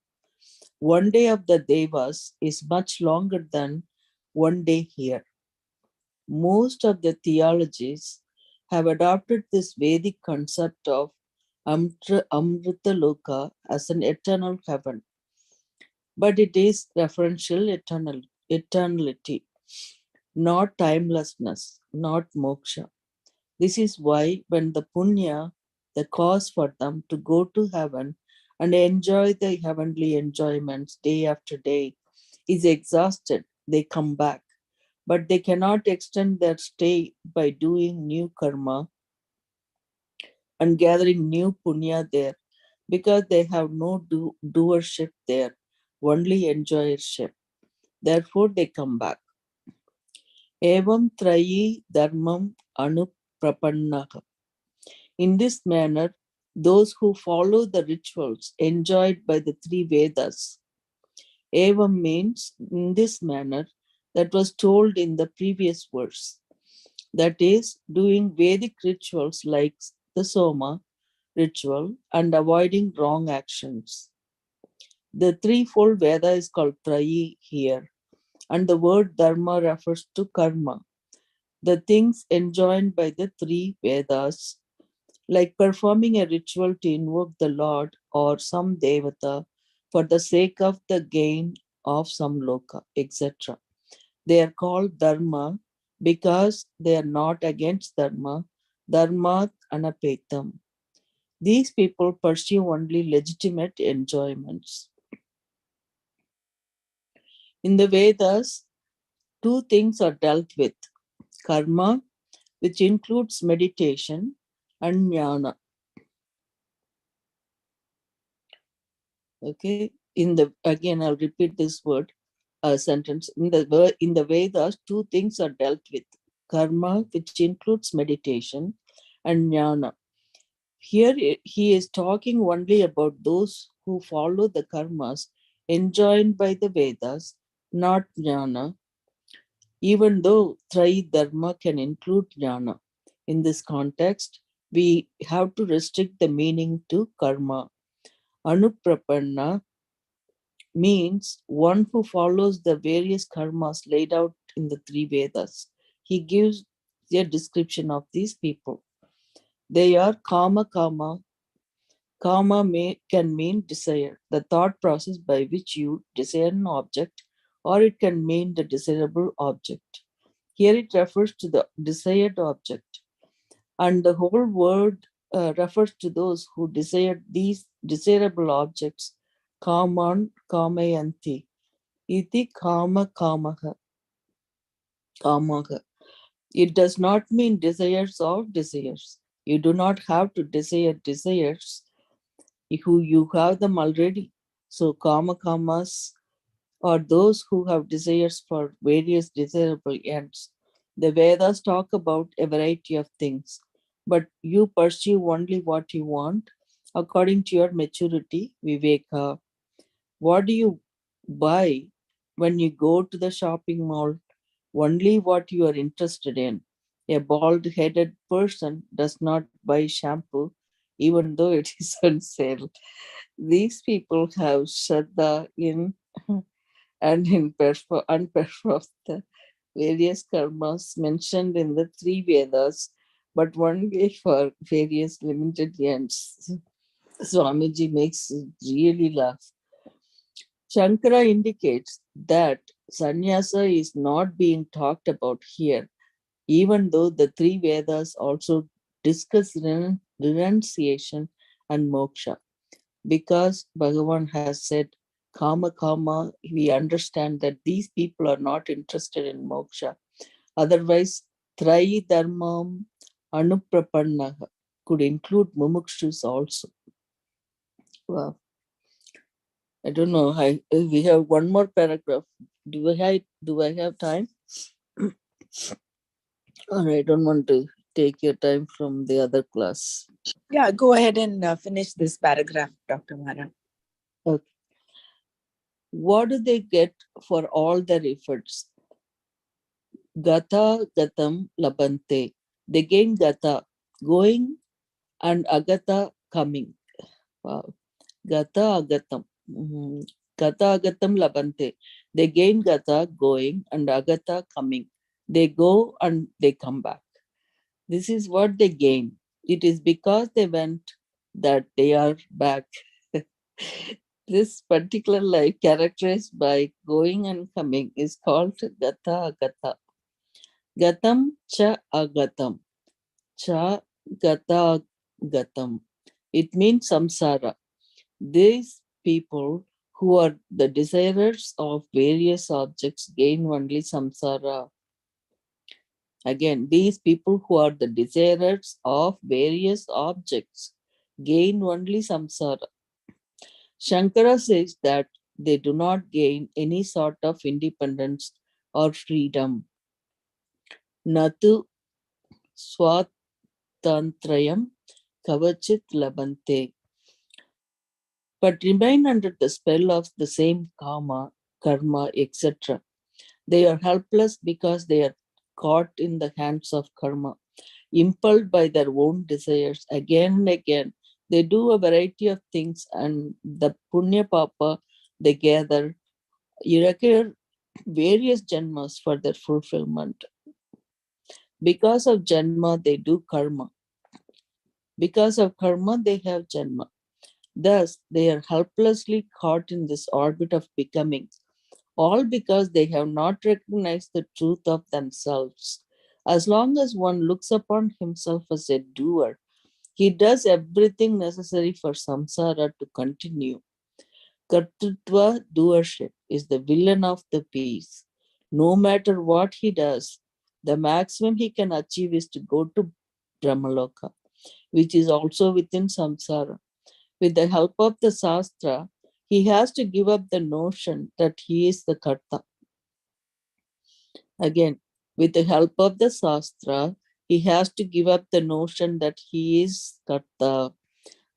One day of the Devas is much longer than one day here. Most of the theologies have adopted this Vedic concept of Amrita Loka as an eternal heaven, but it is referential eternality, not timelessness, not moksha. This is why when the punya, the cause for them to go to heaven and enjoy the heavenly enjoyments day after day, is exhausted, they come back. But they cannot extend their stay by doing new karma and gathering new punya there because they have no doership there, only enjoyership. Therefore, they come back. Evam trayi dharmam anuprapannaha. In this manner, those who follow the rituals enjoyed by the three Vedas. Evam means in this manner that was told in the previous verse. That is, doing Vedic rituals like the Soma ritual and avoiding wrong actions. The threefold Veda is called Trayi here, and the word Dharma refers to karma, the things enjoined by the three Vedas, like performing a ritual to invoke the Lord or some Devata for the sake of the gain of some loka, etc. They are called Dharma because they are not against Dharma, Dharmat anapetam. These people pursue only legitimate enjoyments. In the Vedas, two things are dealt with: karma, which includes meditation, and jnana. Okay, again I'll repeat this word sentence. In the Vedas, two things are dealt with: karma, which includes meditation, and jnana. Here he is talking only about those who follow the karmas enjoined by the Vedas, not jnana, even though Trai Dharma can include jnana. In this context, we have to restrict the meaning to karma. Anuprapanna means one who follows the various karmas laid out in the three Vedas. He gives a description of these people. They are kama. Can mean desire, the thought process by which you desire an object or it can mean the desirable object. Here it refers to the desired object, and the whole word refers to those who desire these desirable objects. Kaman kamayanti. Iti kama kamaha. Kamaha. It does not mean desires of desires. You do not have to desire desires who you have them already. So kama kamas are those who have desires for various desirable ends. The Vedas talk about a variety of things, but you pursue only what you want according to your maturity, viveka. What do you buy when you go to the shopping mall? Only what you are interested in. A bald headed person does not buy shampoo even though it is on sale. These people have Shraddha in and unperformed the various karmas mentioned in the three Vedas, but only for various limited ends. Swamiji makes it really laugh. Shankara indicates that sannyasa is not being talked about here, even though the three Vedas also discuss renunciation and moksha. Because Bhagavan has said, Kama Kama, we understand that these people are not interested in moksha. Otherwise, Trayi Dharmam Anuprapannaha could include mumukshus also. Wow. I don't know. We have one more paragraph. Do I have time? Or I don't want to take your time from the other class. Yeah, go ahead and finish this paragraph, Dr. Mara. Okay. What do they get for all their efforts? Gata gatam labante. They gain gata, going, and agata, coming. Wow. Gata agatam. Gata agatam labante. They gain gata, going, and agata, coming. They go and they come back. This is what they gain. It is because they went that they are back. This particular life, characterized by going and coming, is called Gata Agata. Gatam cha agatam. Cha gata gatam. It means samsara. These people who are the desirers of various objects gain only samsara. Again, these people who are the desirers of various objects gain only samsara. Shankara says that they do not gain any sort of independence or freedom. Natu swatantrayam kavachit labante, but remain under the spell of the same karma, etc. They are helpless because they are caught in the hands of karma, impelled by their own desires again and again. They do a variety of things, and the punya papa they gather, you require various janmas for their fulfillment. Because of janma, they do karma. Because of karma, they have janma. Thus, they are helplessly caught in this orbit of becoming, all because they have not recognized the truth of themselves. As long as one looks upon himself as a doer, he does everything necessary for samsara to continue. Kartritva, doership, is the villain of the piece. No matter what he does, the maximum he can achieve is to go to Brahmaloka, which is also within samsara. With the help of the Shastra, he has to give up the notion that he is the Karta. Again, with the help of the Shastra, he has to give up the notion that he is Karta.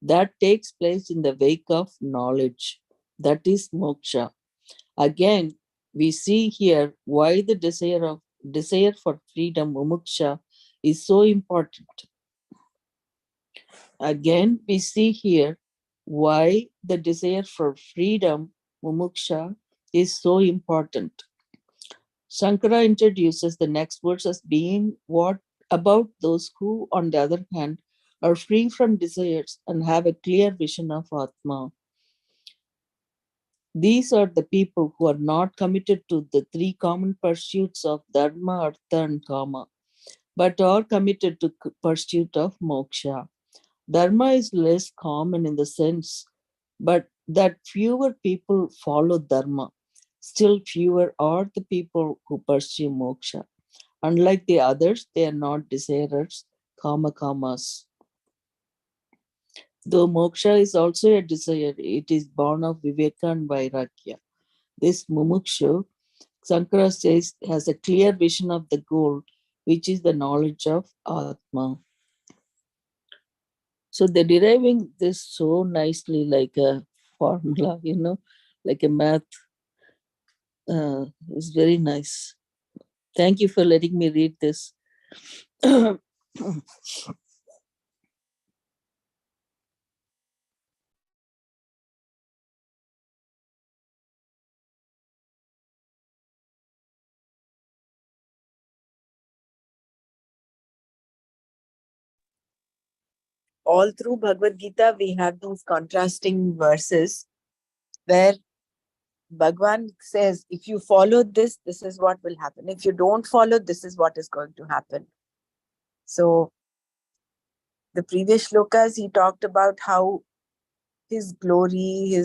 That takes place in the wake of knowledge. That is moksha. Again, we see here why the desire for freedom, mumuksha, is so important. Again, we see here why the desire for freedom, mumuksha, is so important. Shankara introduces the next words as being what about those who, on the other hand, are free from desires and have a clear vision of Atma. These are the people who are not committed to the three common pursuits of dharma, artha, and kama, but are committed to pursuit of moksha. Dharma is less common in the sense, but that fewer people follow dharma. Still fewer are the people who pursue moksha. Unlike the others, they are not desirers, kamas. Though moksha is also a desire, it is born of viveka and vairagya. This mumukshu, Sankara says, has a clear vision of the goal, which is the knowledge of Atma. So they're deriving this so nicely, like a formula, like a math. It's very nice. Thank you for letting me read this. All through Bhagavad Gita, we have these contrasting verses where Bhagwan says, if you follow this, this is what will happen. If you don't follow, this is what is going to happen. So, the previous shlokas, he talked about how his glory,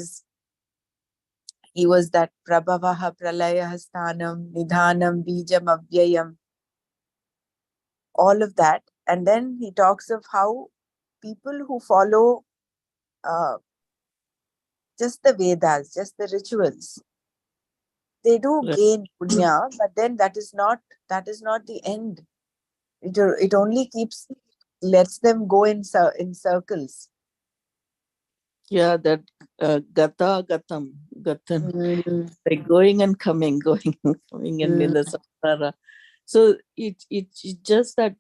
he was that Prabhavaha Pralayah Sthanam, Nidhanam, Bijam, Avyayam, all of that. And then he talks of how people who follow uh, just the Vedas, just the rituals, they do Right. gain punya, but then that is not the end. It only lets them go in circles. Yeah, that gata gatam, gatan, Mm, like going and coming, going and coming, and in mm, the samsara. So it's just that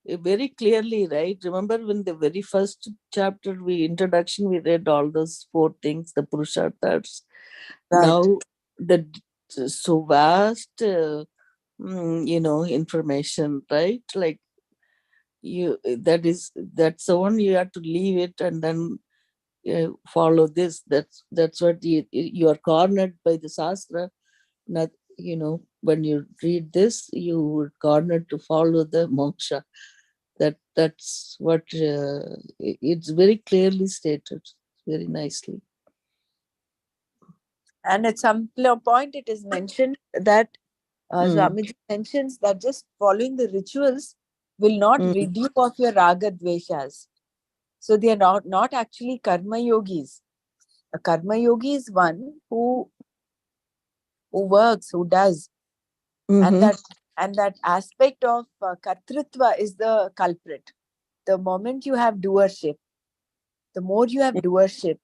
very clearly, right? Remember when the very first chapter introduction we read all those four things, the purusharthas. right. Now the so vast, information, right? Like that's the one you have to leave it and then follow this. That's what you are cornered by the shastra. Not when you read this, you were cornered to follow the moksha. That's what it's very clearly stated, very nicely. And at some point, it is mentioned that Mm, Swamiji mentions that just following the rituals will not mm, rid you of your raga dveshas. So they are not actually karma yogis. A karma yogi is one who works, who does, and mm-hmm, that aspect of kartritva is the culprit. The moment you have doership, the more you have doership,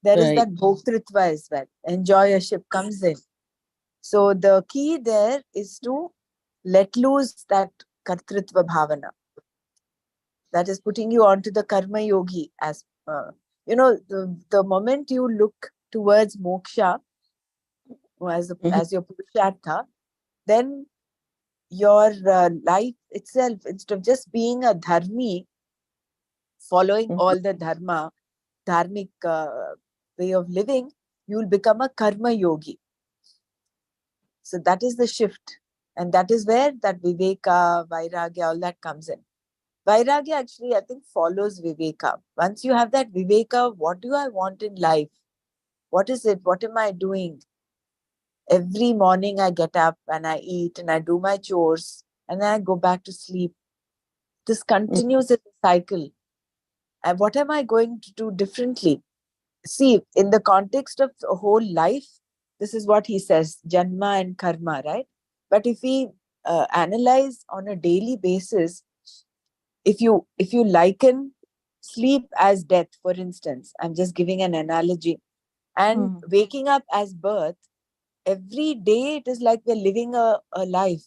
there is right. that bhoktritva as well. Enjoyership comes in. So the key there is to let loose that kartritva bhavana. That is putting you onto the karma yogi as the moment you look towards moksha Mm-hmm, as your purushartha, then your life itself, instead of just being a dharmi, following all the dharmic way of living, you will become a karma yogi. So that is the shift. And that is where that viveka, vairagya, all that comes in. Vairagya actually, I think, follows viveka. Once you have that viveka, what do I want in life? What is it? What am I doing? Every morning I get up and I eat and I do my chores and then I go back to sleep. This continues as a cycle. And what am I going to do differently? See, in the context of the whole life, this is what he says, Janma and Karma, right? But if we analyze on a daily basis, if you liken sleep as death, for instance, I'm just giving an analogy, and mm-hmm, waking up as birth, every day it is like we're living a life.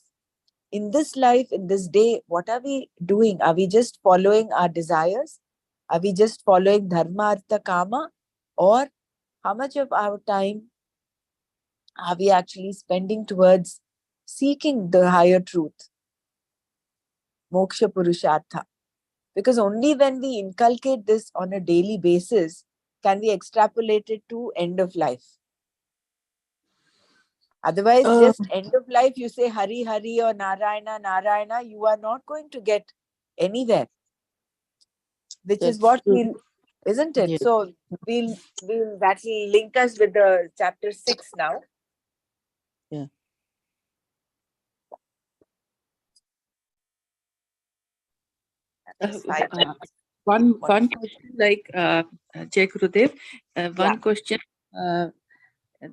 In this life, in this day, what are we doing? Are we just following our desires? Are we just following dharma, artha, kama? Or how much of our time are we actually spending towards seeking the higher truth, moksha purushartha? Because only when we inculcate this on a daily basis can we extrapolate it to end of life. Otherwise, just end of life, you say Hari Hari or Narayana Narayana, you are not going to get anywhere. Which is what we'll, isn't it? Yes. So we'll that will link us with the chapter 6 now. Yeah. One question, like Jai Gurudev, one question.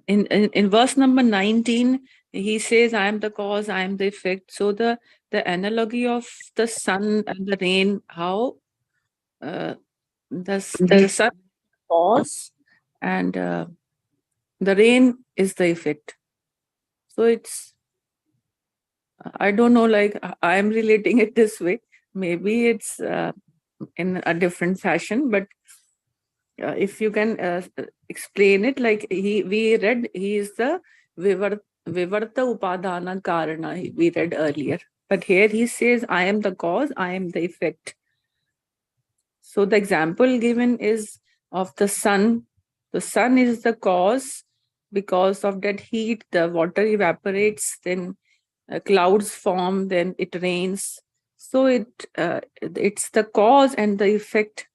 In verse number 19, he says, I am the cause, I am the effect. So the analogy of the sun and the rain, how the sun cause and the rain is the effect. So it's, I don't know, like I am relating it this way. Maybe it's in a different fashion, but if you can explain it, like we read, he is the vivarta upadana karana, we read earlier. But here he says, I am the cause, I am the effect. So the example given is of the sun. The sun is the cause. Because of that heat, the water evaporates, then clouds form, then it rains. So it's the cause and the effect.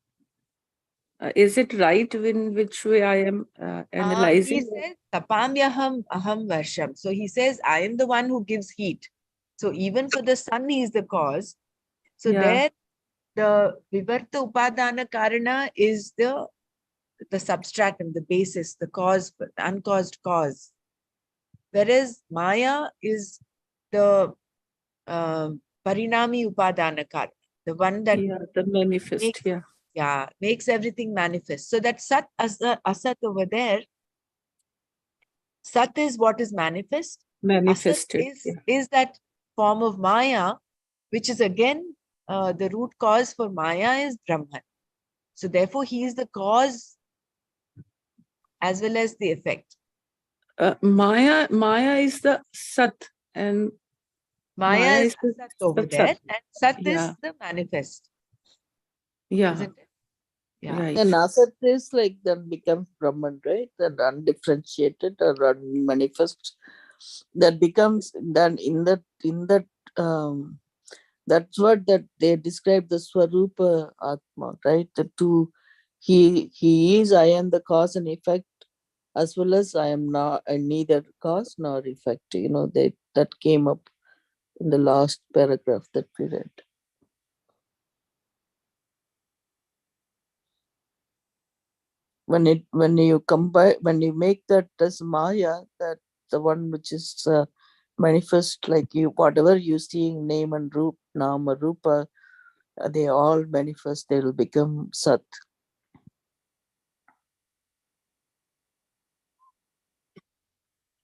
Is it right in which way I am analyzing? He says, Tapamyaham aham varsham. So he says, I am the one who gives heat. So even for the sun, he is the cause. So there, the Vivarta Upadana Karana is the substratum, the basis, the cause, the uncaused cause. Whereas Maya is the Parinami Upadana Karana, the one that the manifest, makes everything manifest. So that Sat Asat over there, Sat is what is manifest. Manifested. Asat is that form of Maya, which is again the root cause for Maya is Brahman. So therefore, he is the cause as well as the effect. Maya is the Sat, and Maya is the Sat over there, and Sat is the manifest. Yeah. Isn't it? Yeah. Right. And Asat is like then becomes Brahman, right? That undifferentiated or unmanifest. That becomes then in that that's what that they describe the Swarupa Atma, right? The two, he is, I am the cause and effect, as well as I am not neither cause nor effect. You know, that came up in the last paragraph that we read. When you combine, when you make that as Maya, that the one which is manifest, like you, whatever you see in name and roop, nama, rupa, they all manifest, they will become Sat.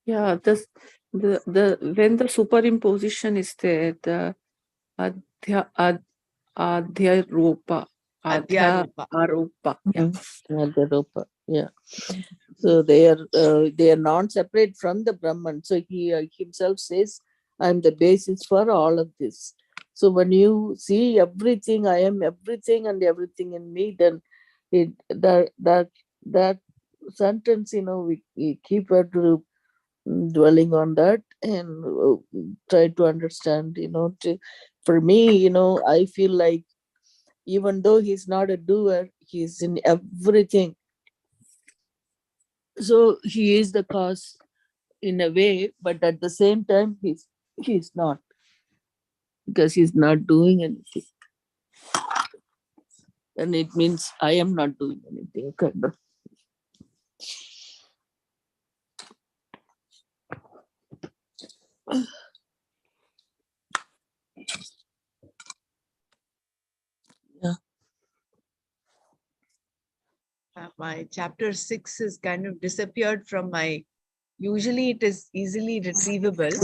Yeah, the when the superimposition is there, the adhya rupa, arupa. Yeah. Rupa, yeah. So they are non-separate from the Brahman. So he himself says, I am the basis for all of this. So when you see everything, I am everything and everything in me, then that sentence, you know, we keep dwelling on that and try to understand, you know, for me, you know, I feel like even though he's not a doer, he's in everything. So he is the cause in a way, but at the same time, he's not, because he's not doing anything. And it means I am not doing anything, kind of. Yeah. My chapter 6 is kind of disappeared from my, usually it is easily retrievable,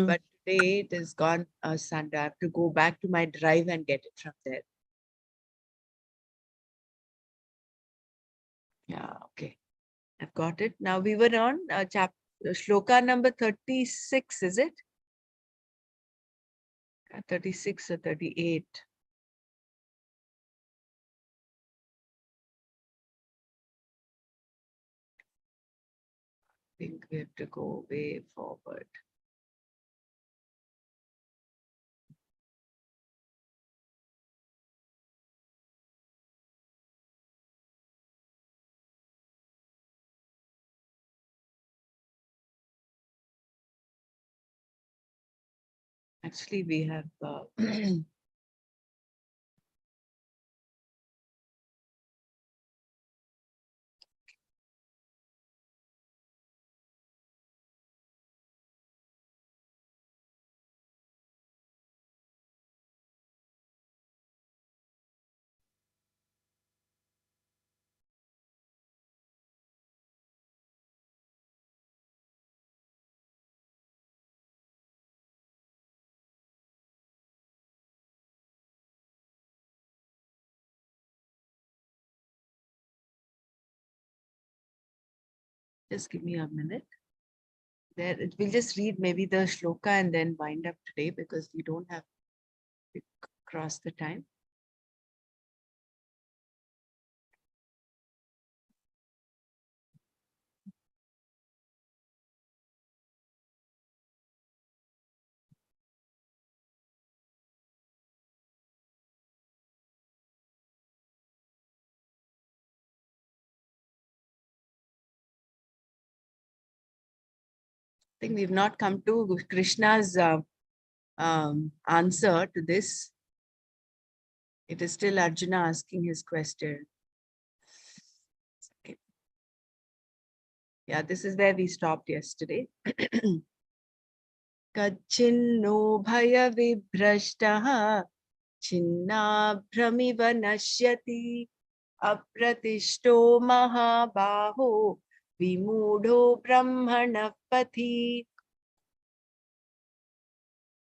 but today it is gone asunder. I have to go back to my drive and get it from there. Yeah, okay. I've got it. Now we were on shloka number 36, is it? 36 or 38. I think think we have to go way forward. Actually, we have just give me a minute. There, we'll just read maybe the shloka and then wind up today because we don't have to cross the time. I think we've not come to Krishna's answer to this. It is still Arjuna asking his question. Okay. Yeah, this is where we stopped yesterday. Kachinno bhaya vibhrashtaha chinnabhramiva nashyati apratishto mahabaho vimudho brahmana pathi.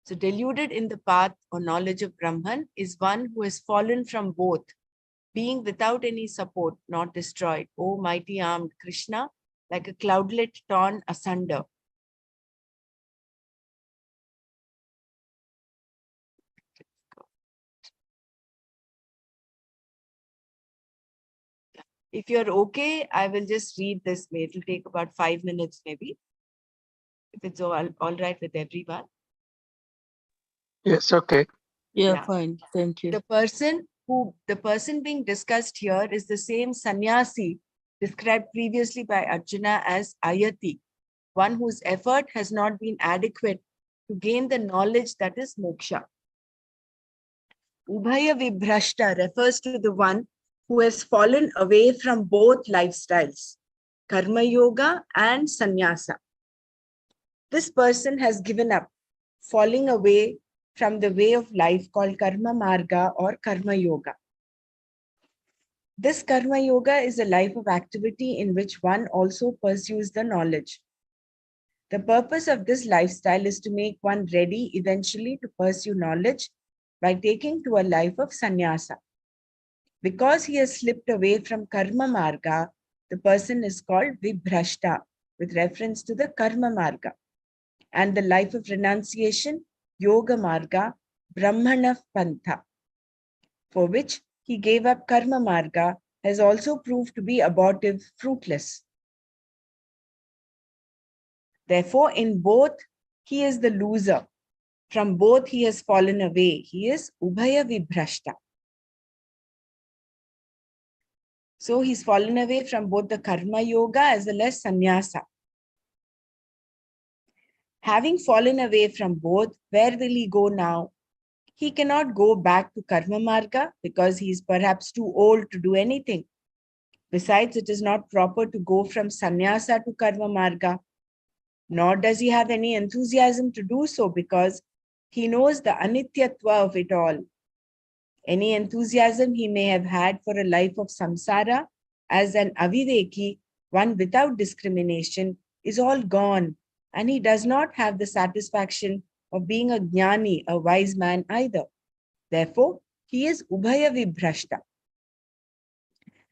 So deluded in the path or knowledge of Brahman is one who has fallen from both, being without any support, not destroyed. O mighty armed Krishna, like a cloudlet torn asunder. If you're okay, I will just read this. It will take about 5 minutes maybe. If it's all right with everyone. Yes, okay. Yeah, Yeah. fine. Thank you. The person being discussed here is the same sannyasi described previously by Arjuna as Ayati, one whose effort has not been adequate to gain the knowledge that is moksha. Ubhaya Vibhrashta refers to the one who has fallen away from both lifestyles, karma yoga and sannyasa. This person has given up, falling away from the way of life called karma marga or karma yoga. This karma yoga is a life of activity in which one also pursues the knowledge. The purpose of this lifestyle is to make one ready eventually to pursue knowledge by taking to a life of sannyasa. Because he has slipped away from karma marga, the person is called vibhrashta with reference to the karma marga, and the life of renunciation, yoga marga, brahmana pantha, for which he gave up karma marga, has also proved to be abortive, fruitless. Therefore, in both, he is the loser. From both, he has fallen away. He is ubhaya vibhrashta. So he's fallen away from both the karma yoga as well as sannyasa. Having fallen away from both, where will he go now? He cannot go back to karma marga because he is perhaps too old to do anything. Besides, it is not proper to go from sannyasa to karma marga. Nor does he have any enthusiasm to do so because he knows the anityatva of it all. Any enthusiasm he may have had for a life of samsara as an aviveki, one without discrimination, is all gone, and he does not have the satisfaction of being a jnani, a wise man either. Therefore, he is ubhaya vibhrashta,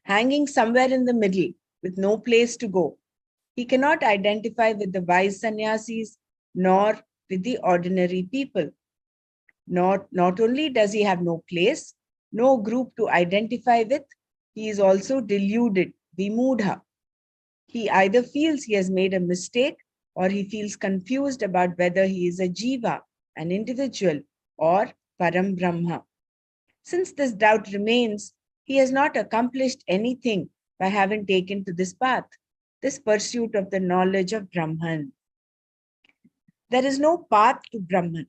hanging somewhere in the middle with no place to go. He cannot identify with the wise sannyasis nor with the ordinary people. Not only does he have no place, no group to identify with, he is also deluded, vimudha. He either feels he has made a mistake or he feels confused about whether he is a jiva, an individual, or Param Brahma. Since this doubt remains, he has not accomplished anything by having taken to this path, this pursuit of the knowledge of Brahman. There is no path to Brahman.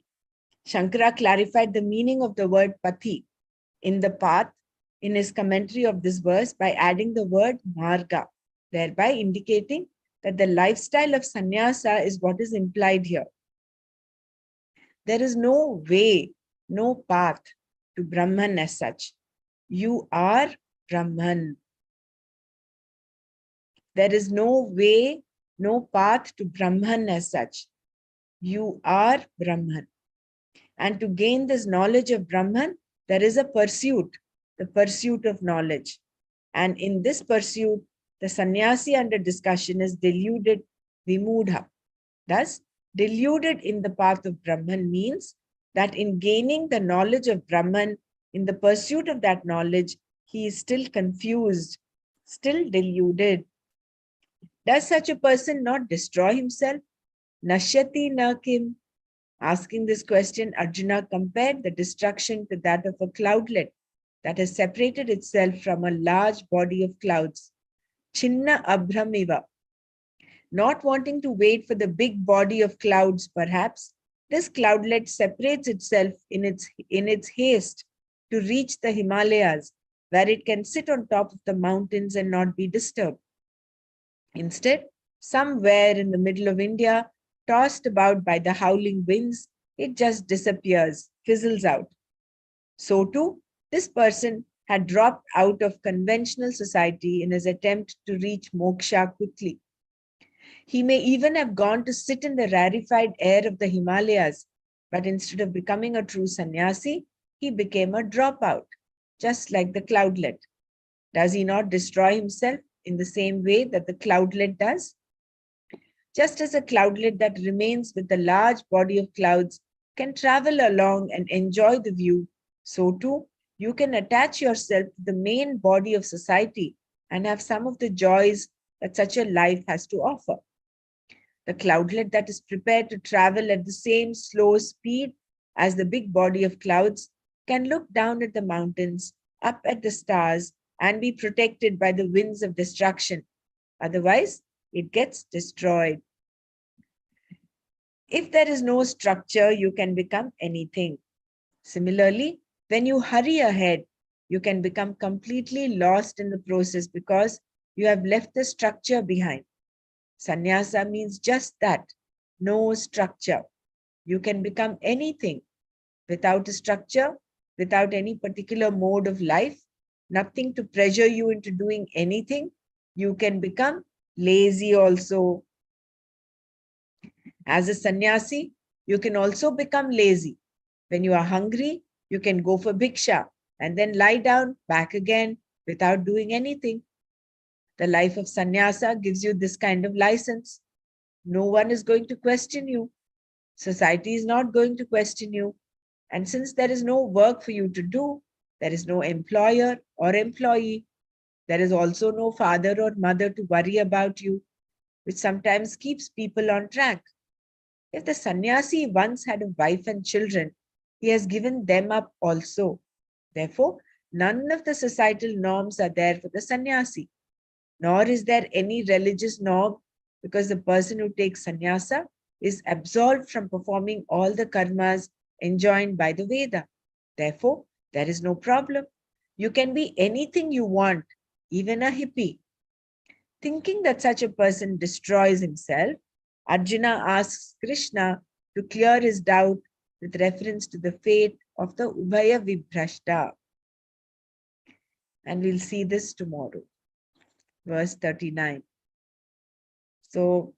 Shankara clarified the meaning of the word pati in the path in his commentary of this verse by adding the word marga, thereby indicating that the lifestyle of sannyasa is what is implied here. There is no way, no path to Brahman as such. You are Brahman. There is no way, no path to Brahman as such. You are Brahman. And to gain this knowledge of Brahman, there is a pursuit, the pursuit of knowledge. And in this pursuit, the sannyasi under discussion is deluded, vimudha. Thus, deluded in the path of Brahman means that in gaining the knowledge of Brahman, in the pursuit of that knowledge, he is still confused, still deluded. Does such a person not destroy himself? Nashyati na kim? Asking this question, Arjuna compared the destruction to that of a cloudlet that has separated itself from a large body of clouds. Chinna abhramiva. Not wanting to wait for the big body of clouds, perhaps, this cloudlet separates itself in its haste to reach the Himalayas, where it can sit on top of the mountains and not be disturbed. Instead, somewhere in the middle of India, tossed about by the howling winds, it just disappears, fizzles out. So too, this person had dropped out of conventional society in his attempt to reach moksha quickly. He may even have gone to sit in the rarefied air of the Himalayas, but instead of becoming a true sannyasi, he became a dropout, just like the cloudlet. Does he not destroy himself in the same way that the cloudlet does? Just as a cloudlet that remains with a large body of clouds can travel along and enjoy the view, so too you can attach yourself to the main body of society and have some of the joys that such a life has to offer. The cloudlet that is prepared to travel at the same slow speed as the big body of clouds can look down at the mountains, up at the stars, and be protected by the winds of destruction. Otherwise, it gets destroyed. If there is no structure, you can become anything. Similarly, when you hurry ahead, you can become completely lost in the process because you have left the structure behind. Sannyasa means just that, no structure. You can become anything without a structure, without any particular mode of life, nothing to pressure you into doing anything. You can become lazy also. As a sannyasi, you can also become lazy. When you are hungry, you can go for bhiksha and then lie down back again without doing anything. The life of sannyasa gives you this kind of license. No one is going to question you. Society is not going to question you. And since there is no work for you to do, there is no employer or employee. There is also no father or mother to worry about you, which sometimes keeps people on track. If the sannyasi once had a wife and children, he has given them up also. Therefore, none of the societal norms are there for the sannyasi, nor is there any religious norm, because the person who takes sannyasa is absolved from performing all the karmas enjoined by the Veda. Therefore, there is no problem. You can be anything you want, even a hippie. Thinking that such a person destroys himself, Arjuna asks Krishna to clear his doubt with reference to the fate of the Ubhaya Vibhrashta. And we'll see this tomorrow. Verse 39. So,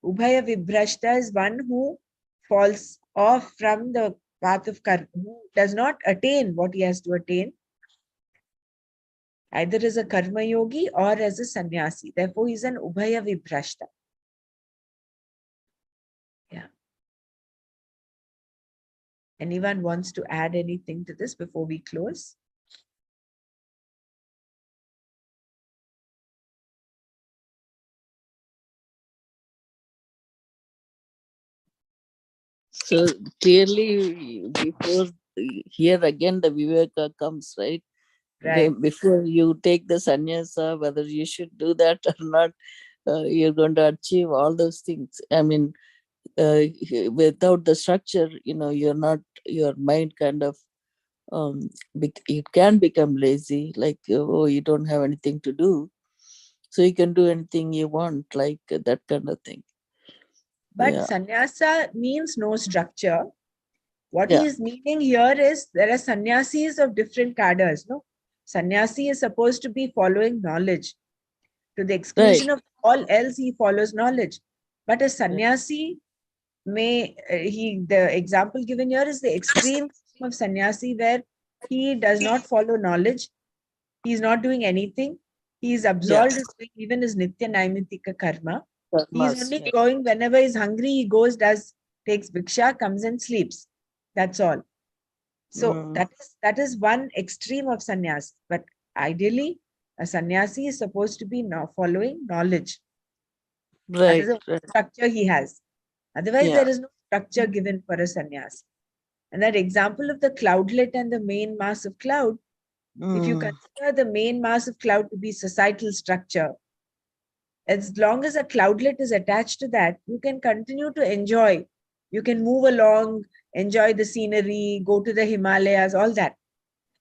Ubhaya Vibhrashta is one who falls off from the path of karma, who does not attain what he has to attain, either as a karma yogi or as a sannyasi. Therefore, he is an Ubhaya Vibhrashta. Yeah. Anyone wants to add anything to this before we close? So clearly, before here again, the Viveka comes, right? Right. Before you take the sannyasa, whether you should do that or not, you're going to achieve all those things. I mean, without the structure, you're not, your mind kind of, it can become lazy, like, oh, you don't have anything to do. So you can do anything you want, like that kind of thing. But Yeah. sannyasa means no structure. What he Yeah. is meaning here is there are sannyasis of different cadres. No, sannyasi is supposed to be following knowledge to the Right. exclusion of all else. He follows knowledge, but a Yeah. sannyasi may the example given here is the extreme of sannyasi where he does not follow knowledge. He is not doing anything. He is Yeah. absorbed in doing even his nitya naimitika karma. He is Karmas. only Yeah. going whenever he's hungry. He goes, does takes bhiksha, comes and sleeps. That's all. So Mm. that is one extreme of sannyas. But ideally, a sannyasi is supposed to be now following knowledge. That is Right. the Right. structure he has. Otherwise, Yeah. there is no structure given for a sannyas. And that example of the cloudlet and the main mass of cloud, if you Mm. consider the main mass of cloud to be societal structure, as long as a cloudlet is attached to that, you can continue to enjoy. You can move along, enjoy the scenery, go to the Himalayas, all that.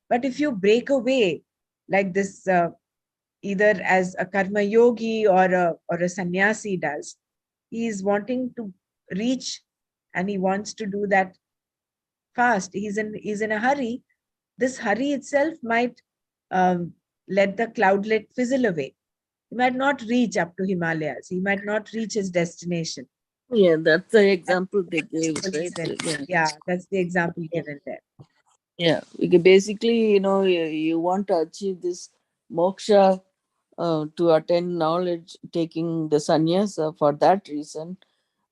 But if you break away like this, either as a karma yogi or a sannyasi does, he is wanting to reach and he wants to do that fast. He's in a hurry. This hurry itself might um, let the cloudlet fizzle away. He might not reach up to Himalayas. He might not reach his destination. Yeah. That's the That's example they gave, the right? given. Yeah. Yeah, that's the example given there. Yeah. Basically, you want to achieve this moksha, to attain knowledge, taking the sannyasa for that reason.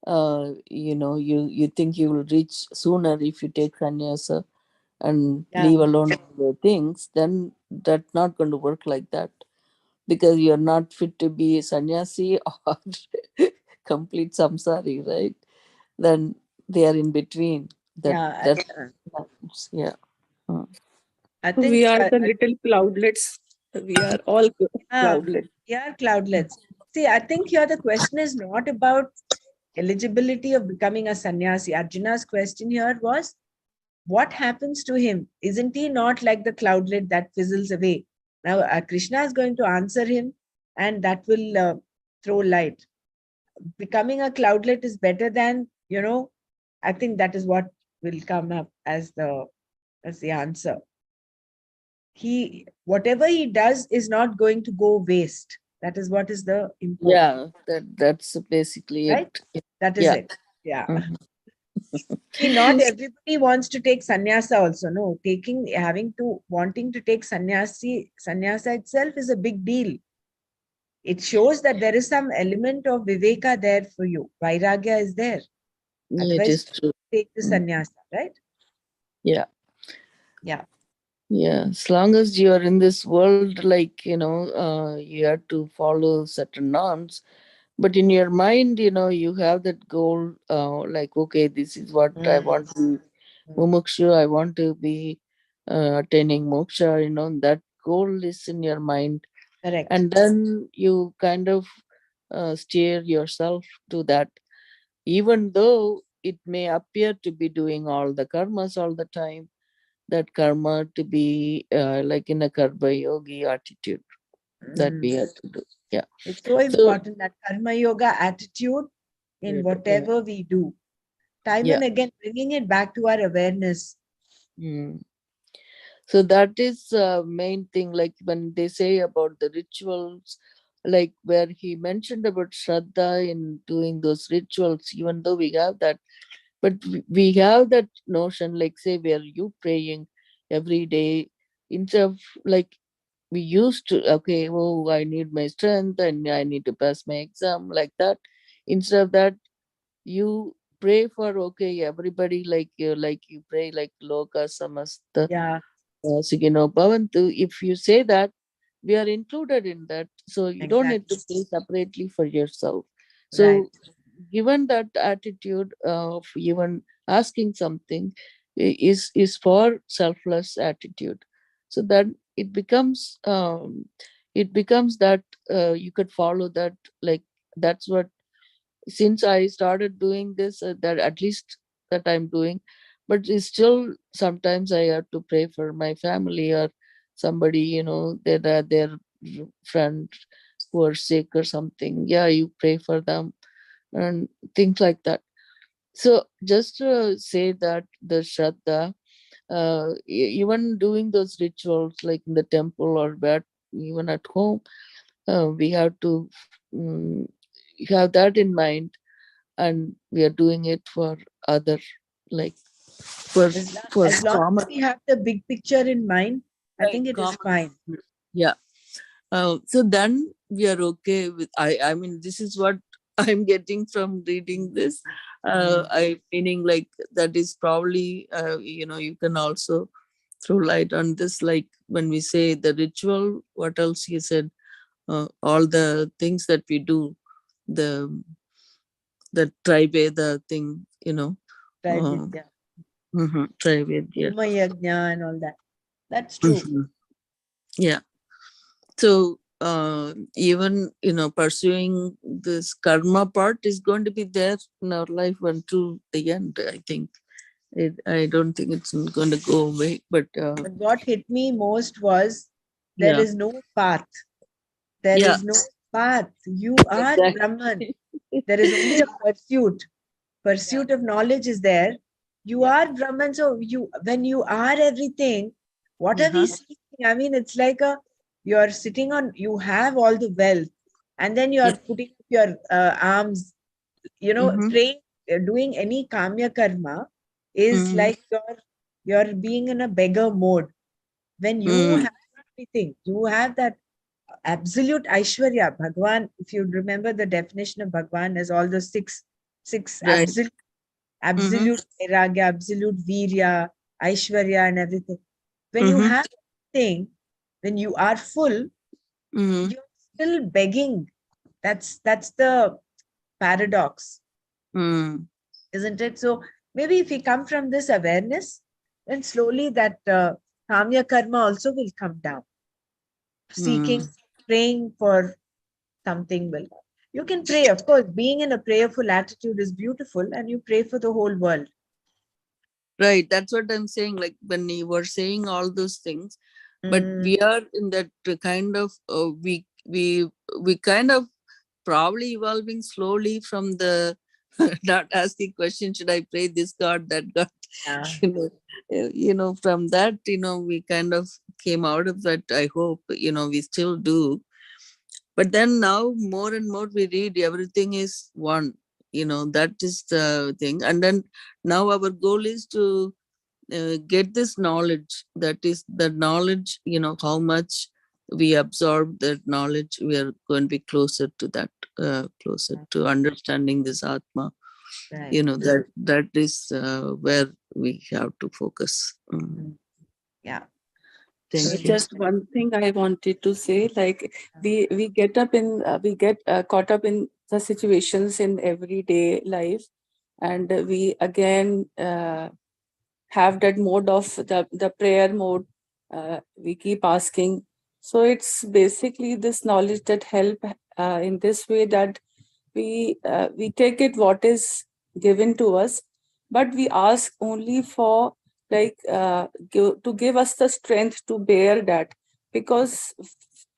You think you will reach sooner if you take sannyasa and Yeah, leave alone the things, then that's not going to work like that, because you're not fit to be a sannyasi or complete samsari, right? Then they are in between. That yeah. that happens. Yeah. Mm. I We think are the little cloudlets. We are all yeah, cloudlets. yeah, cloudlets. See, I think here the question is not about eligibility of becoming a sannyasi. Arjuna's question here was, what happens to him? Isn't he not like the cloudlet that fizzles away? Now, Krishna is going to answer him, and that will throw light. Becoming a cloudlet is better than, I think that is what will come up as the answer. Whatever he does is not going to go waste. That is what is the import, Yeah. That's basically right? it. That is Yeah. it. Yeah. Mhm. See, not everybody wants to take sannyasa also. No, wanting to take sannyasa itself is a big deal. It shows that there is some element of viveka there for you. Vairagya is there. It Otherwise, is true. take the Mm. sannyasa, right? Yeah. Yeah. Yeah, as long as you are in this world, like, you have to follow certain norms. But in your mind, you have that goal, like, okay, this is what I Mm, want to be mm, mumukshu, I want to be attaining moksha, that goal is in your mind. correct. And then you kind of steer yourself to that, even though it may appear to be doing all the karmas all the time, that karma to be like in a karma yogi attitude that Mm. we have to do. Yeah. It's so So, important that karma yoga attitude in yeah. whatever we do. Time Yeah. and again, bringing it back to our awareness. Mm. So that is main thing, like when they say about the rituals, like where he mentioned about Shraddha in doing those rituals, even though we have that, but we have that notion, like say, where you praying every day, instead of like we used to, okay, oh, I need my strength and I need to pass my exam, like that. Instead of that, you pray for, okay, everybody, like you pray like loka samasta Yeah, Sugino Bhavantu. If you say that, we are included in that. So you don't need to exactly. pay separately for yourself. Right. So given that attitude of even asking something is for selfless attitude, so that it becomes that you could follow that, like that's what, since I started doing this, that at least that I'm doing. But it's still sometimes I have to pray for my family or somebody, their friend who are sick or something. Yeah, you pray for them and things like that. So just to say that the Shraddha, even doing those rituals like in the temple or where, even at home, we have to have that in mind, and we are doing it for other, like for for As long common, as we have the big picture in mind, I right, think it is common. fine. Yeah. So then we are okay with, I mean, this is what I'm getting from reading this. I meaning like that is probably, you can also throw light on this, like when we say the ritual, what else you said, all the things that we do, the Triveda thing, Right, uh, Vidya. Triveda. Homa yajna and all that. That's true. Yeah. So even pursuing this karma part is going to be there in our life until the end. I think I don't think it's going to go away. But But what hit me most was there yeah, is no path. There yeah, is no path. You are Brahman. exactly. There is only a pursuit. Yeah, Pursuit of knowledge is there. You yeah. are Brahman. So when you are everything, what are we Uh-huh. seeking? I mean, it's like you're sitting on, you have all the wealth, and then Yeah. you're putting up your arms, Mm-hmm. praying, doing any kamya karma is Mm-hmm. like you're being in a beggar mode. When you Mm. have everything, you have that absolute Aishwarya. Bhagwan, if you remember the definition of Bhagwan as all the six Right. Mm-hmm. absolute vairagya, absolute virya, Aishwarya, and everything. When you Mm-hmm. have everything, when you are full, Mm-hmm. you're still begging. That's the paradox, Mm. isn't it? So maybe if we come from this awareness, then slowly that kamya karma also will come down. Mm. Seeking, praying for something will. You can pray, of course. Being in a prayerful attitude is beautiful, and you pray for the whole world. Right. That's what I'm saying. Like when you were saying all those things, but Mm, we are in that kind of we kind of probably evolving slowly from the not asking question, should I pray this god, that god? yeah. From that, we kind of came out of that. I hope, we still do. But then now more and more we read everything is one, that is the thing. And then now our goal is to get this knowledge, that is the knowledge, how much we absorb that knowledge, we are going to be closer to that, closer to understanding this atma. Right. That is where we have to focus. Mm, yeah. Thank you. Just one thing I wanted to say, like we get up in we get caught up in the situations in everyday life, and we again have that mode of the prayer mode. We keep asking. So it's basically this knowledge that help in this way, that we take it what is given to us, but we ask only for, like to give us the strength to bear that, because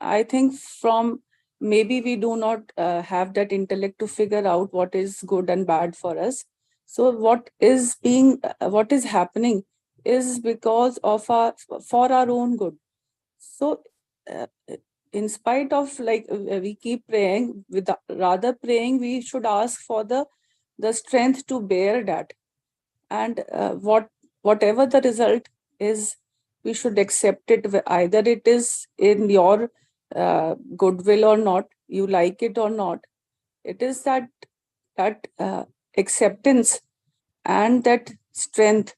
I think from maybe we do not have that intellect to figure out what is good and bad for us. So what is happening is because of our for our own good. So uh, in spite of, like we keep praying, with rather praying, we should ask for the strength to bear that. And whatever the result is, we should accept it, either it is in your goodwill or not, you like it or not. It is that acceptance and that strength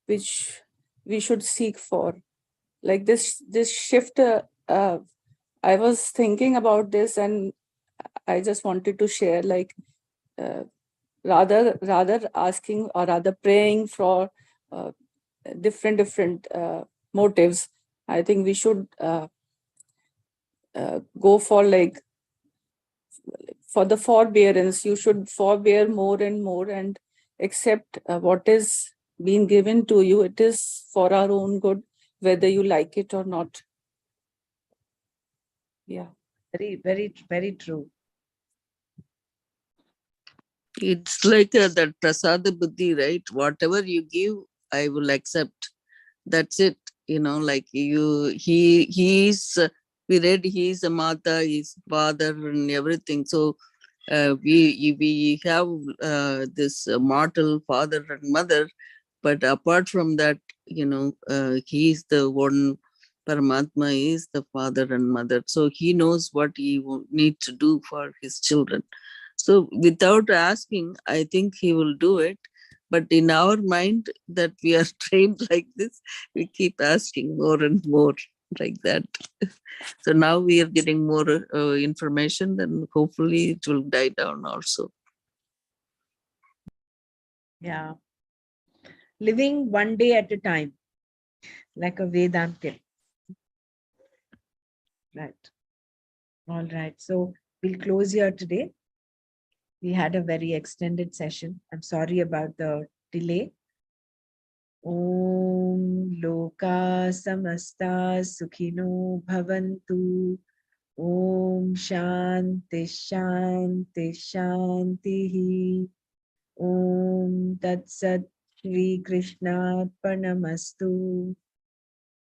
which we should seek for. Like this shift, I was thinking about this, and I just wanted to share, like rather asking or rather praying for different motives. I think we should go for like for the forbearance. You should forbear more and more and accept what is being given to you. It is for our own good, whether you like it or not. Yeah. Very, very, very true. It's like that prasada buddhi, right? Whatever you give, I will accept. That's it. Like we read he's a mata, he's father and everything. So we have this mortal father and mother, but apart from that, he's the one. Paramatma is the father and mother, so he knows what he need to do for his children. So without asking, I think he will do it. But in our mind that we are trained like this, we keep asking more and more like that. So now we are getting more information, then hopefully it will die down also. Yeah. Living one day at a time, like a Vedantin. Right. All right. So we'll close here today. We had a very extended session. I'm sorry about the delay. Om Loka Samasta Sukhino Bhavantu. Om Shanti Shanti Shanti. Om Tat Sat Shri Krishna Parnamastu.